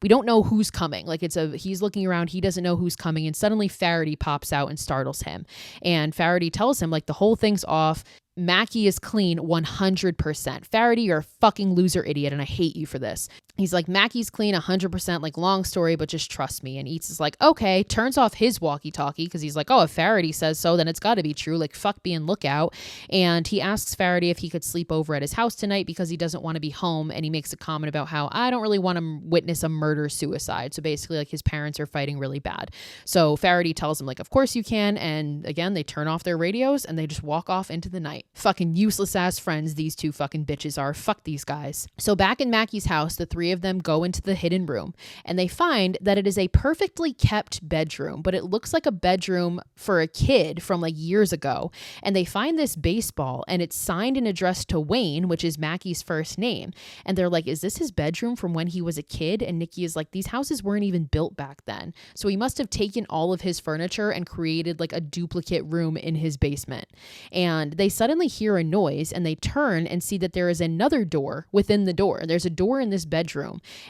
we don't know who's coming. Like he's looking around. He doesn't know who's coming. And suddenly Faraday pops out and startles him. And Faraday tells him like the whole thing's off. Mackie is clean 100%. Faraday, you're a fucking loser idiot and I hate you for this. He's like, Mackie's clean 100%, like long story, but just trust me. And Eats is like, okay, turns off his walkie-talkie because he's like, oh, if Faraday says so, then it's got to be true. Like, fuck being lookout. And he asks Faraday if he could sleep over at his house tonight because he doesn't want to be home. And he makes a comment about how I don't really want to witness a murder-suicide. So basically, like his parents are fighting really bad. So Faraday tells him, like, of course you can. And again, they turn off their radios and they just walk off into the night. Fucking useless ass friends these two fucking bitches are. Fuck these guys. So back in Mackie's house, the three of them go into the hidden room and they find that it is a perfectly kept bedroom, but it looks like a bedroom for a kid from like years ago. And they find this baseball and it's signed and addressed to Wayne, which is Mackie's first name. And they're like, is this his bedroom from when he was a kid? And Nikki is like, these houses weren't even built back then. So he must have taken all of his furniture and created like a duplicate room in his basement. And they suddenly hear a noise and they turn and see that there is another door within the door. There's a door in this bedroom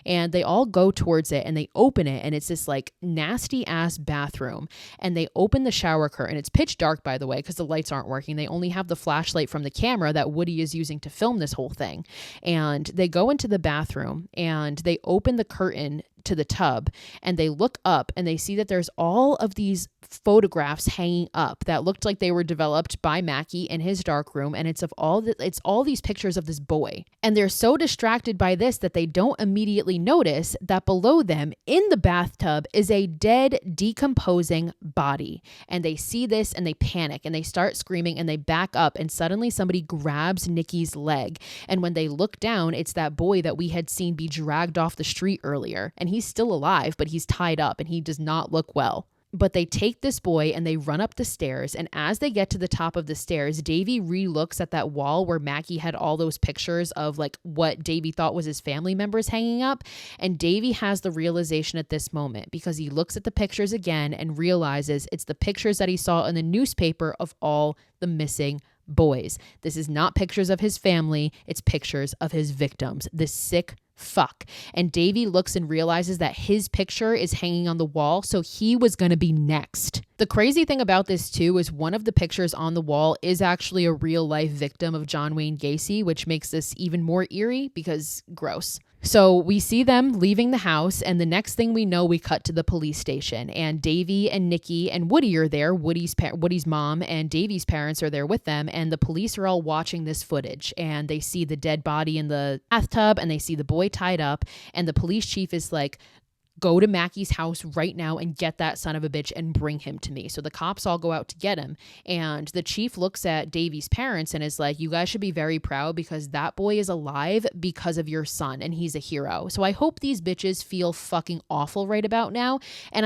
and they all go towards it and they open it and it's this like nasty ass bathroom and they open the shower curtain. It's pitch dark, by the way, because the lights aren't working. They only have the flashlight from the camera that Woody is using to film this whole thing. And they go into the bathroom and they open the curtain to the tub and they look up and they see that there's all of these photographs hanging up that looked like they were developed by Mackie in his dark room, and it's all these pictures of this boy. And they're so distracted by this that they don't immediately notice that below them in the bathtub is a dead, decomposing body. And they see this and they panic and they start screaming and they back up and suddenly somebody grabs Nikki's leg. And when they look down, it's that boy that we had seen be dragged off the street earlier. And he's still alive, but he's tied up and he does not look well. But they take this boy and they run up the stairs. And as they get to the top of the stairs, Davy re-looks at that wall where Mackie had all those pictures of like what Davy thought was his family members hanging up. And Davy has the realization at this moment because he looks at the pictures again and realizes it's the pictures that he saw in the newspaper of all the missing boys. This is not pictures of his family. It's pictures of his victims. This sick fuck. And Davy looks and realizes that his picture is hanging on the wall, so he was going to be next. The crazy thing about this too is one of the pictures on the wall is actually a real life victim of John Wayne Gacy, which makes this even more eerie because gross. So we see them leaving the house, and the next thing we know, we cut to the police station, and Davy and Nikki and Woody are there. Woody's mom and Davy's parents are there with them, and the police are all watching this footage, and they see the dead body in the bathtub, and they see the boy tied up, and the police chief is like, go to Mackie's house right now and get that son of a bitch and bring him to me. So the cops all go out to get him. And the chief looks at Davy's parents and is like, you guys should be very proud because that boy is alive because of your son and he's a hero. So I hope these bitches feel fucking awful right about now. And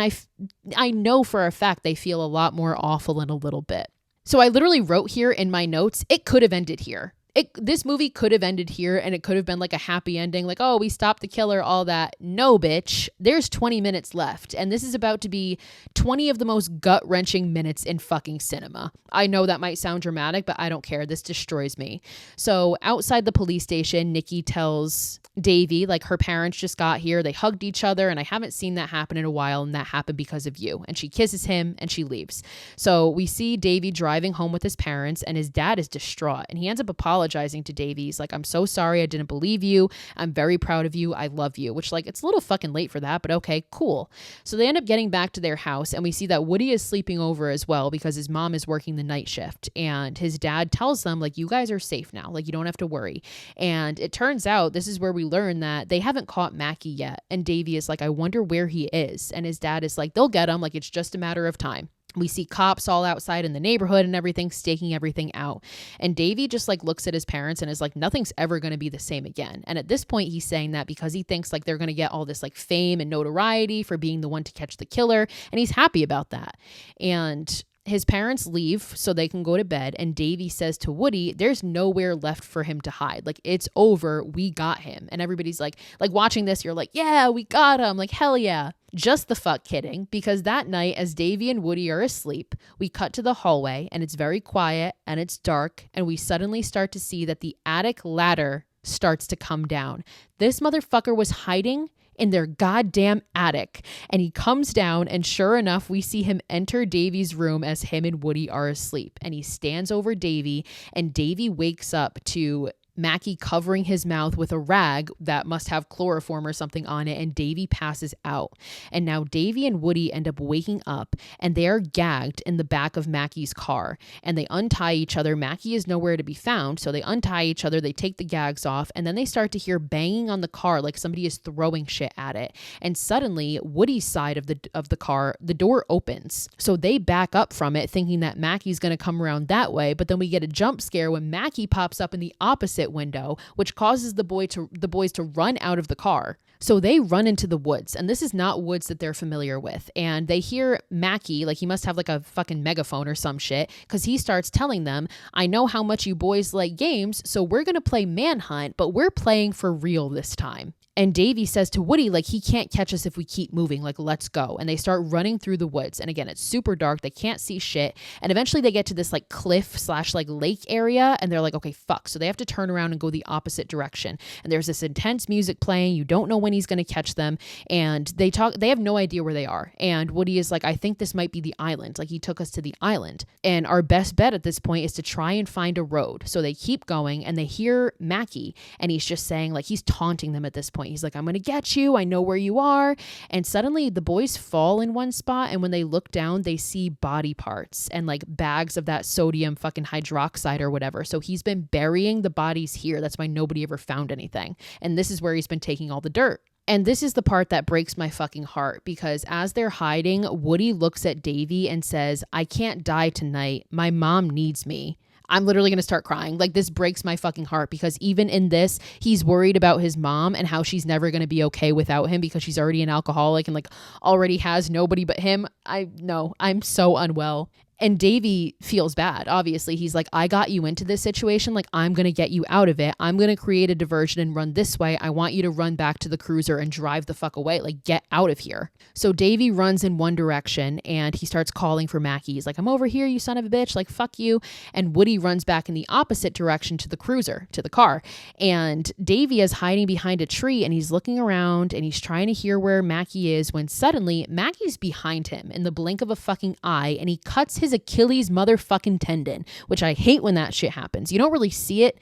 I know for a fact they feel a lot more awful in a little bit. So I literally wrote here in my notes, it could have ended here. This movie could have ended here and it could have been like a happy ending, like, oh, we stopped the killer, all that. No, bitch. There's 20 minutes left, and this is about to be 20 of the most gut-wrenching minutes in fucking cinema. I know that might sound dramatic, but I don't care. This destroys me. So outside the police station, Nikki tells Davy, like, her parents just got here. They hugged each other, and I haven't seen that happen in a while, and that happened because of you. And she kisses him, and she leaves. So we see Davy driving home with his parents, and his dad is distraught, and he ends up apologizing to Davy. He's like, I'm so sorry, I didn't believe you. I'm very proud of you. I love you. Which, like, it's a little fucking late for that, but okay, cool. So they end up getting back to their house, and we see that Woody is sleeping over as well because his mom is working the night shift, and his dad tells them, like, you guys are safe now. Like, you don't have to worry. And it turns out this is where we learn that they haven't caught Mackie yet. And Davy is like, I wonder where he is. And his dad is like, they'll get him. Like, it's just a matter of time. We see cops all outside in the neighborhood and everything, staking everything out. And Davy just like looks at his parents and is like, nothing's ever going to be the same again. And at this point, he's saying that because he thinks like they're going to get all this like fame and notoriety for being the one to catch the killer. And he's happy about that. And his parents leave so they can go to bed, and Davy says to Woody, there's nowhere left for him to hide. Like, it's over. We got him. And everybody's like watching this, you're like, yeah, we got him. Like, hell yeah. Just the fuck kidding, because that night, as Davy and Woody are asleep, we cut to the hallway, and it's very quiet, and it's dark, and we suddenly start to see that the attic ladder starts to come down. This motherfucker was hiding in their goddamn attic, and he comes down, and sure enough, we see him enter Davy's room as him and Woody are asleep, and he stands over Davy, and Davy wakes up to Mackie covering his mouth with a rag that must have chloroform or something on it, and Davy passes out. And now Davy and Woody end up waking up, and they are gagged in the back of Mackie's car, and they untie each other. Mackie is nowhere to be found, so they untie each other, they take the gags off, and then they start to hear banging on the car like somebody is throwing shit at it. And suddenly, Woody's side of the car, the door opens. So they back up from it, thinking that Mackie's going to come around that way, but then we get a jump scare when Mackie pops up in the opposite window, which causes the boys to run out of the car. So they run into the woods, and this is not woods that they're familiar with. And they hear Mackie, like he must have like a fucking megaphone or some shit, because he starts telling them, I know how much you boys like games, so we're going to play manhunt, but we're playing for real this time. And Davy says to Woody, like, he can't catch us if we keep moving, like, let's go. And they start running through the woods. And again, it's super dark. They can't see shit. And eventually they get to this like cliff / like lake area, and they're like, okay, fuck. So they have to turn around and go the opposite direction. And there's this intense music playing. You don't know when he's going to catch them. And they have no idea where they are. And Woody is like, I think this might be the island. Like, he took us to the island. And our best bet at this point is to try and find a road. So they keep going, and they hear Mackie, and he's just saying, like, he's taunting them at this point. He's like, I'm going to get you. I know where you are. And suddenly the boys fall in one spot. And when they look down, they see body parts and like bags of that sodium fucking hydroxide or whatever. So he's been burying the bodies here. That's why nobody ever found anything. And this is where he's been taking all the dirt. And this is the part that breaks my fucking heart, because as they're hiding, Woody looks at Davy and says, I can't die tonight. My mom needs me. I'm literally going to start crying. Like, this breaks my fucking heart, because even in this, he's worried about his mom and how she's never going to be okay without him because she's already an alcoholic and like already has nobody but him. I'm so unwell. And Davy feels bad. Obviously, he's like, I got you into this situation. Like, I'm going to get you out of it. I'm going to create a diversion and run this way. I want you to run back to the cruiser and drive the fuck away. Like, get out of here. So Davy runs in one direction, and he starts calling for Mackie. He's like, I'm over here, you son of a bitch. Like, fuck you. And Woody runs back in the opposite direction to the cruiser, to the car. And Davy is hiding behind a tree, and he's looking around, and he's trying to hear where Mackie is, when suddenly Mackie's behind him in the blink of a fucking eye, and he cuts his Achilles motherfucking tendon, which I hate when that shit happens. You don't really see it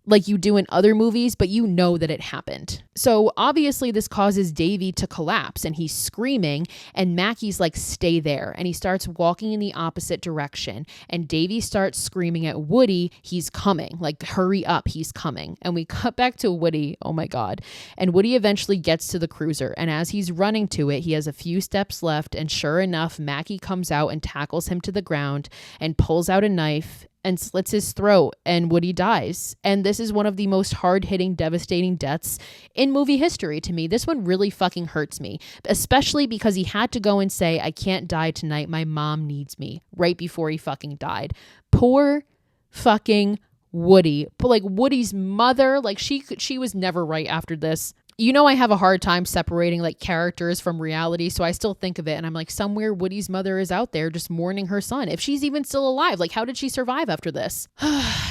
like you do in other movies, but you know that it happened. So obviously this causes Davy to collapse, and he's screaming, and Mackie's like, stay there. And he starts walking in the opposite direction, and Davy starts screaming at Woody, he's coming, like, hurry up, he's coming. And we cut back to Woody, oh my God. And Woody eventually gets to the cruiser, and as he's running to it, he has a few steps left, and sure enough, Mackie comes out and tackles him to the ground and pulls out a knife and slits his throat, and Woody dies. And this is one of the most hard-hitting, devastating deaths in movie history to me. This one really fucking hurts me, especially because he had to go and say, I can't die tonight, my mom needs me, right before he fucking died. Poor fucking Woody. But like Woody's mother, like she was never right after this. You know, I have a hard time separating like characters from reality, so I still think of it and I'm like, somewhere Woody's mother is out there just mourning her son. If she's even still alive, like how did she survive after this?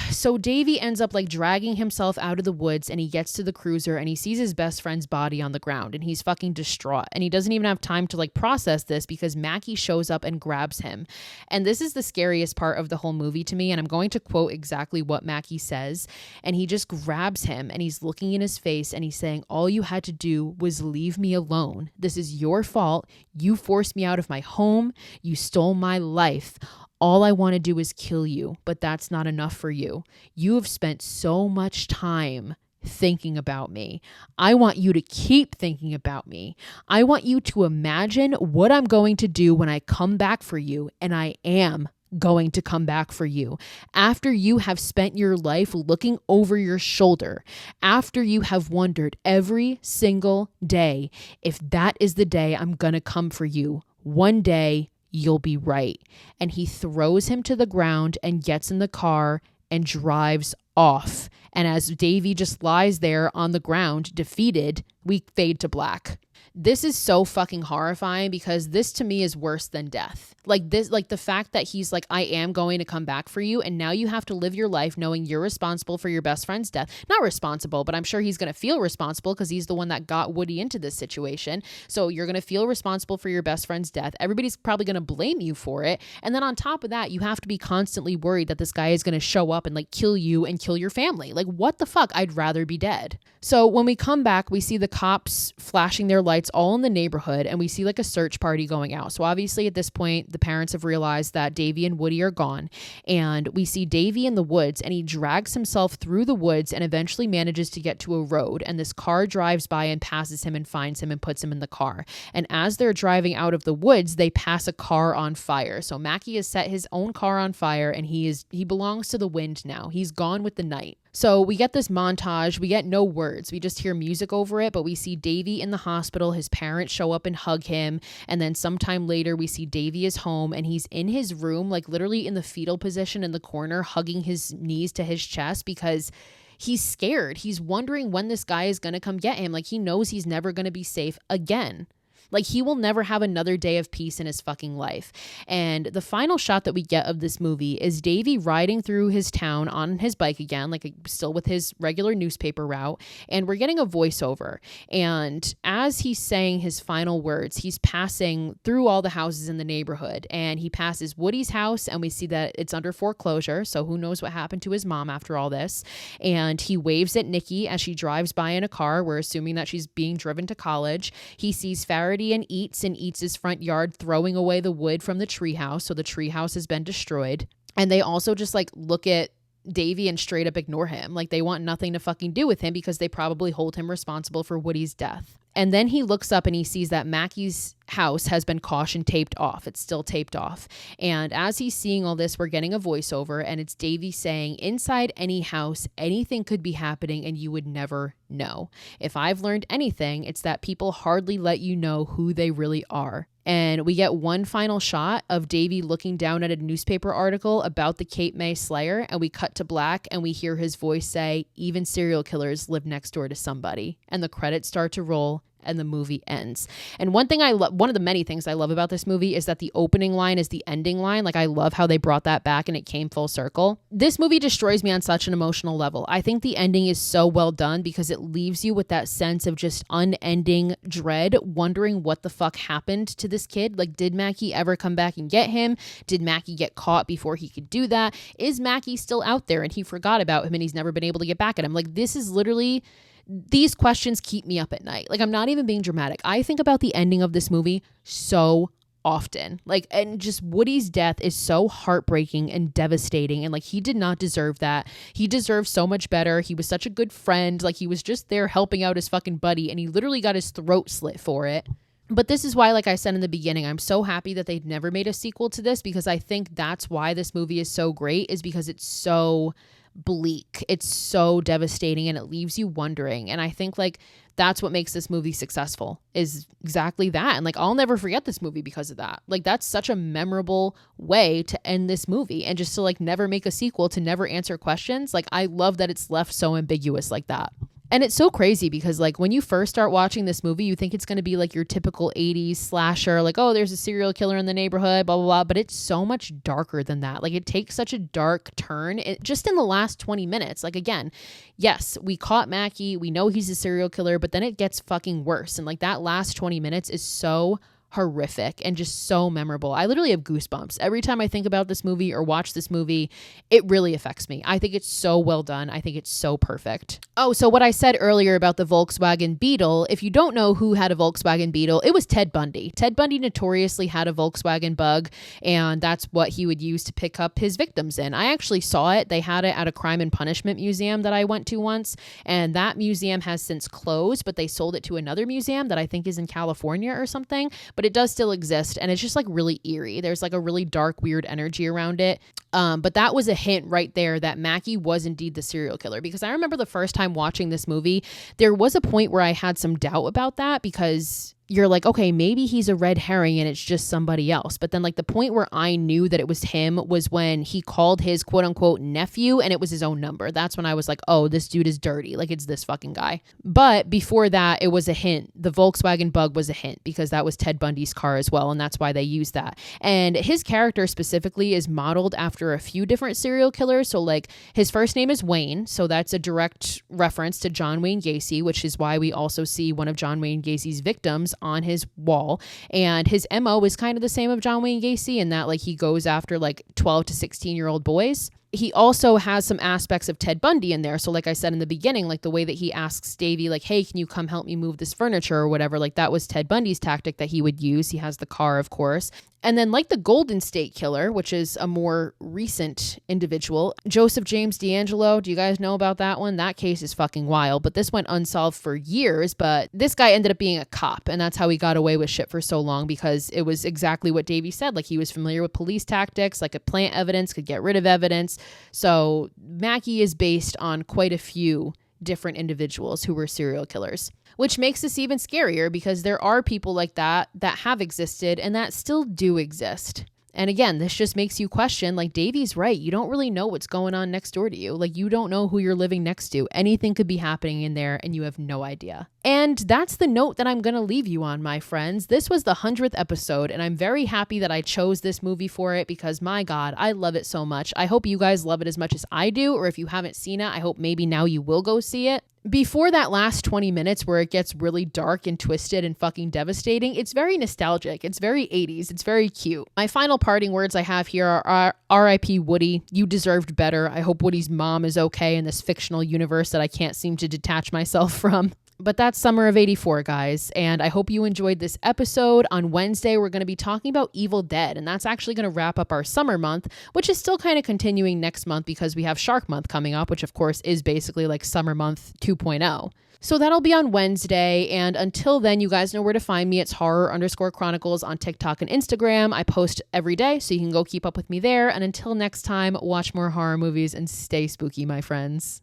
So Davy ends up like dragging himself out of the woods and he gets to the cruiser and he sees his best friend's body on the ground and he's fucking distraught and he doesn't even have time to like process this because Mackie shows up and grabs him. And this is the scariest part of the whole movie to me, and I'm going to quote exactly what Mackie says. And he just grabs him and he's looking in his face and he's saying, all you had to do was leave me alone. This is your fault. You forced me out of my home. You stole my life. All I want to do is kill you, but that's not enough for you. You have spent so much time thinking about me. I want you to keep thinking about me. I want you to imagine what I'm going to do when I come back for you, and I am going to come back for you. After you have spent your life looking over your shoulder, after you have wondered every single day, if that is the day I'm going to come for you, one day you'll be right. And he throws him to the ground and gets in the car and drives off. And as Davy just lies there on the ground, defeated, we fade to black. This is so fucking horrifying because this to me is worse than death. Like this, like the fact that he's like, I am going to come back for you. And now you have to live your life knowing you're responsible for your best friend's death. Not responsible, but I'm sure he's going to feel responsible because he's the one that got Woody into this situation. So you're going to feel responsible for your best friend's death. Everybody's probably going to blame you for it. And then on top of that, you have to be constantly worried that this guy is going to show up and like kill you and kill your family. Like what the fuck? I'd rather be dead. So when we come back, we see the cops flashing their lights all in the neighborhood and we see like a search party going out. So obviously at this point, the parents have realized that Davy and Woody are gone, and we see Davy in the woods and he drags himself through the woods and eventually manages to get to a road, and this car drives by and passes him and finds him and puts him in the car. And as they're driving out of the woods, they pass a car on fire. So Mackie has set his own car on fire and he belongs to the wind now. He's gone with the night. So we get this montage. We get no words. We just hear music over it, but we see Davy in the hospital. His parents show up and hug him. And then sometime later, we see Davy is home and he's in his room, like literally in the fetal position in the corner, hugging his knees to his chest because he's scared. He's wondering when this guy is going to come get him. Like he knows he's never going to be safe again. Like he will never have another day of peace in his fucking life. And the final shot that we get of this movie is Davy riding through his town on his bike again, like still with his regular newspaper route. And we're getting a voiceover. And as he's saying his final words, he's passing through all the houses in the neighborhood. And he passes Woody's house and we see that it's under foreclosure. So who knows what happened to his mom after all this. And he waves at Nikki as she drives by in a car. We're assuming that she's being driven to college. He sees Faraday and Eats' front yard throwing away the wood from the treehouse. So the treehouse has been destroyed. And they also just like look at Davy and straight up ignore him. Like they want nothing to fucking do with him because they probably hold him responsible for Woody's death. And then he looks up and he sees that Mackie's house has been caution taped off. It's still taped off. And as he's seeing all this, we're getting a voiceover and it's Davy saying, inside any house, anything could be happening and you would never know. If I've learned anything, it's that people hardly let you know who they really are. And we get one final shot of Davy looking down at a newspaper article about the Cape May Slayer, and we cut to black and we hear his voice say, even serial killers live next door to somebody. And the credits start to roll and the movie ends. And one of the many things I love about this movie is that the opening line is the ending line. Like I love how they brought that back and it came full circle. This movie destroys me on such an emotional level. I think the ending is so well done because it leaves you with that sense of just unending dread, wondering what the fuck happened to this kid. Like, did Mackie ever come back and get him? Did Mackie get caught before he could do that? Is Mackie still out there and he forgot about him and he's never been able to get back at him? Like, this is literally... These questions keep me up at night. Like, I'm not even being dramatic. I think about the ending of this movie so often. Like, and just Woody's death is so heartbreaking and devastating. And like, he did not deserve that. He deserved so much better. He was such a good friend. Like, he was just there helping out his fucking buddy and he literally got his throat slit for it. But this is why, like I said in the beginning, I'm so happy that they'd never made a sequel to this because I think that's why this movie is so great, is because it's so bleak. It's so devastating and it leaves you wondering. And I think like that's what makes this movie successful, is exactly that. And like, I'll never forget this movie because of that. Like, that's such a memorable way to end this movie, and just to like never make a sequel, to never answer questions. Like, I love that it's left so ambiguous like that. And it's so crazy because like when you first start watching this movie, you think it's going to be like your typical 80s slasher, like, oh, there's a serial killer in the neighborhood, blah, blah, blah. But it's so much darker than that. Like, it takes such a dark turn just in the last 20 minutes. Like, again, yes, we caught Mackie. We know he's a serial killer, but then it gets fucking worse. And like that last 20 minutes is so horrific and just so memorable. I literally have goosebumps every time I think about this movie or watch this movie. It really affects me. I think it's so well done. I think it's so perfect. Oh, so what I said earlier about the Volkswagen Beetle, if you don't know who had a Volkswagen Beetle, it was Ted Bundy. Ted Bundy notoriously had a Volkswagen Bug, and that's what he would use to pick up his victims in. I actually saw it. They had it at a crime and punishment museum that I went to once, and that museum has since closed, but they sold it to another museum that I think is in California or something. But it does still exist, and it's just like really eerie. There's like a really dark, weird energy around it. But that was a hint right there that Mackie was indeed the serial killer, because I remember the first time watching this movie, there was a point where I had some doubt about that, because you're like, okay, maybe he's a red herring and it's just somebody else. But then like the point where I knew that it was him was when he called his quote unquote nephew and it was his own number. That's when I was like, oh, this dude is dirty. Like, it's this fucking guy. But before that, it was a hint. The Volkswagen Bug was a hint because that was Ted Bundy's car as well. And that's why they used that. And his character specifically is modeled after a few different serial killers. So like his first name is Wayne. So that's a direct reference to John Wayne Gacy, which is why we also see one of John Wayne Gacy's victims on his wall. And his MO is kind of the same of John Wayne Gacy in that like he goes after like 12 to 16-year-old boys. He also has some aspects of Ted Bundy in there. So like I said in the beginning, like the way that he asks Davey, like, hey, can you come help me move this furniture or whatever? Like that was Ted Bundy's tactic that he would use. He has the car, of course. And then like the Golden State Killer, which is a more recent individual, Joseph James D'Angelo. Do you guys know about that one? That case is fucking wild, but this went unsolved for years. But this guy ended up being a cop, and that's how he got away with shit for so long, because it was exactly what Davey said. Like, he was familiar with police tactics, like could plant evidence, could get rid of evidence. So Mackie is based on quite a few different individuals who were serial killers, which makes this even scarier because there are people like that have existed and that still do exist. And again, this just makes you question, like, Davey's right. You don't really know what's going on next door to you. Like, you don't know who you're living next to. Anything could be happening in there and you have no idea. And that's the note that I'm going to leave you on, my friends. This was the 100th episode, and I'm very happy that I chose this movie for it because, my God, I love it so much. I hope you guys love it as much as I do, or if you haven't seen it, I hope maybe now you will go see it. Before that last 20 minutes where it gets really dark and twisted and fucking devastating, it's very nostalgic. It's very 80s. It's very cute. My final parting words I have here are R.I.P. Woody. You deserved better. I hope Woody's mom is okay in this fictional universe that I can't seem to detach myself from. But that's summer of 84, guys. And I hope you enjoyed this episode. On Wednesday, we're going to be talking about Evil Dead. And that's actually going to wrap up our summer month, which is still kind of continuing next month because we have Shark Month coming up, which of course is basically like Summer Month 2.0. So that'll be on Wednesday. And until then, you guys know where to find me. It's horror_chronicles on TikTok and Instagram. I post every day, so you can go keep up with me there. And until next time, watch more horror movies and stay spooky, my friends.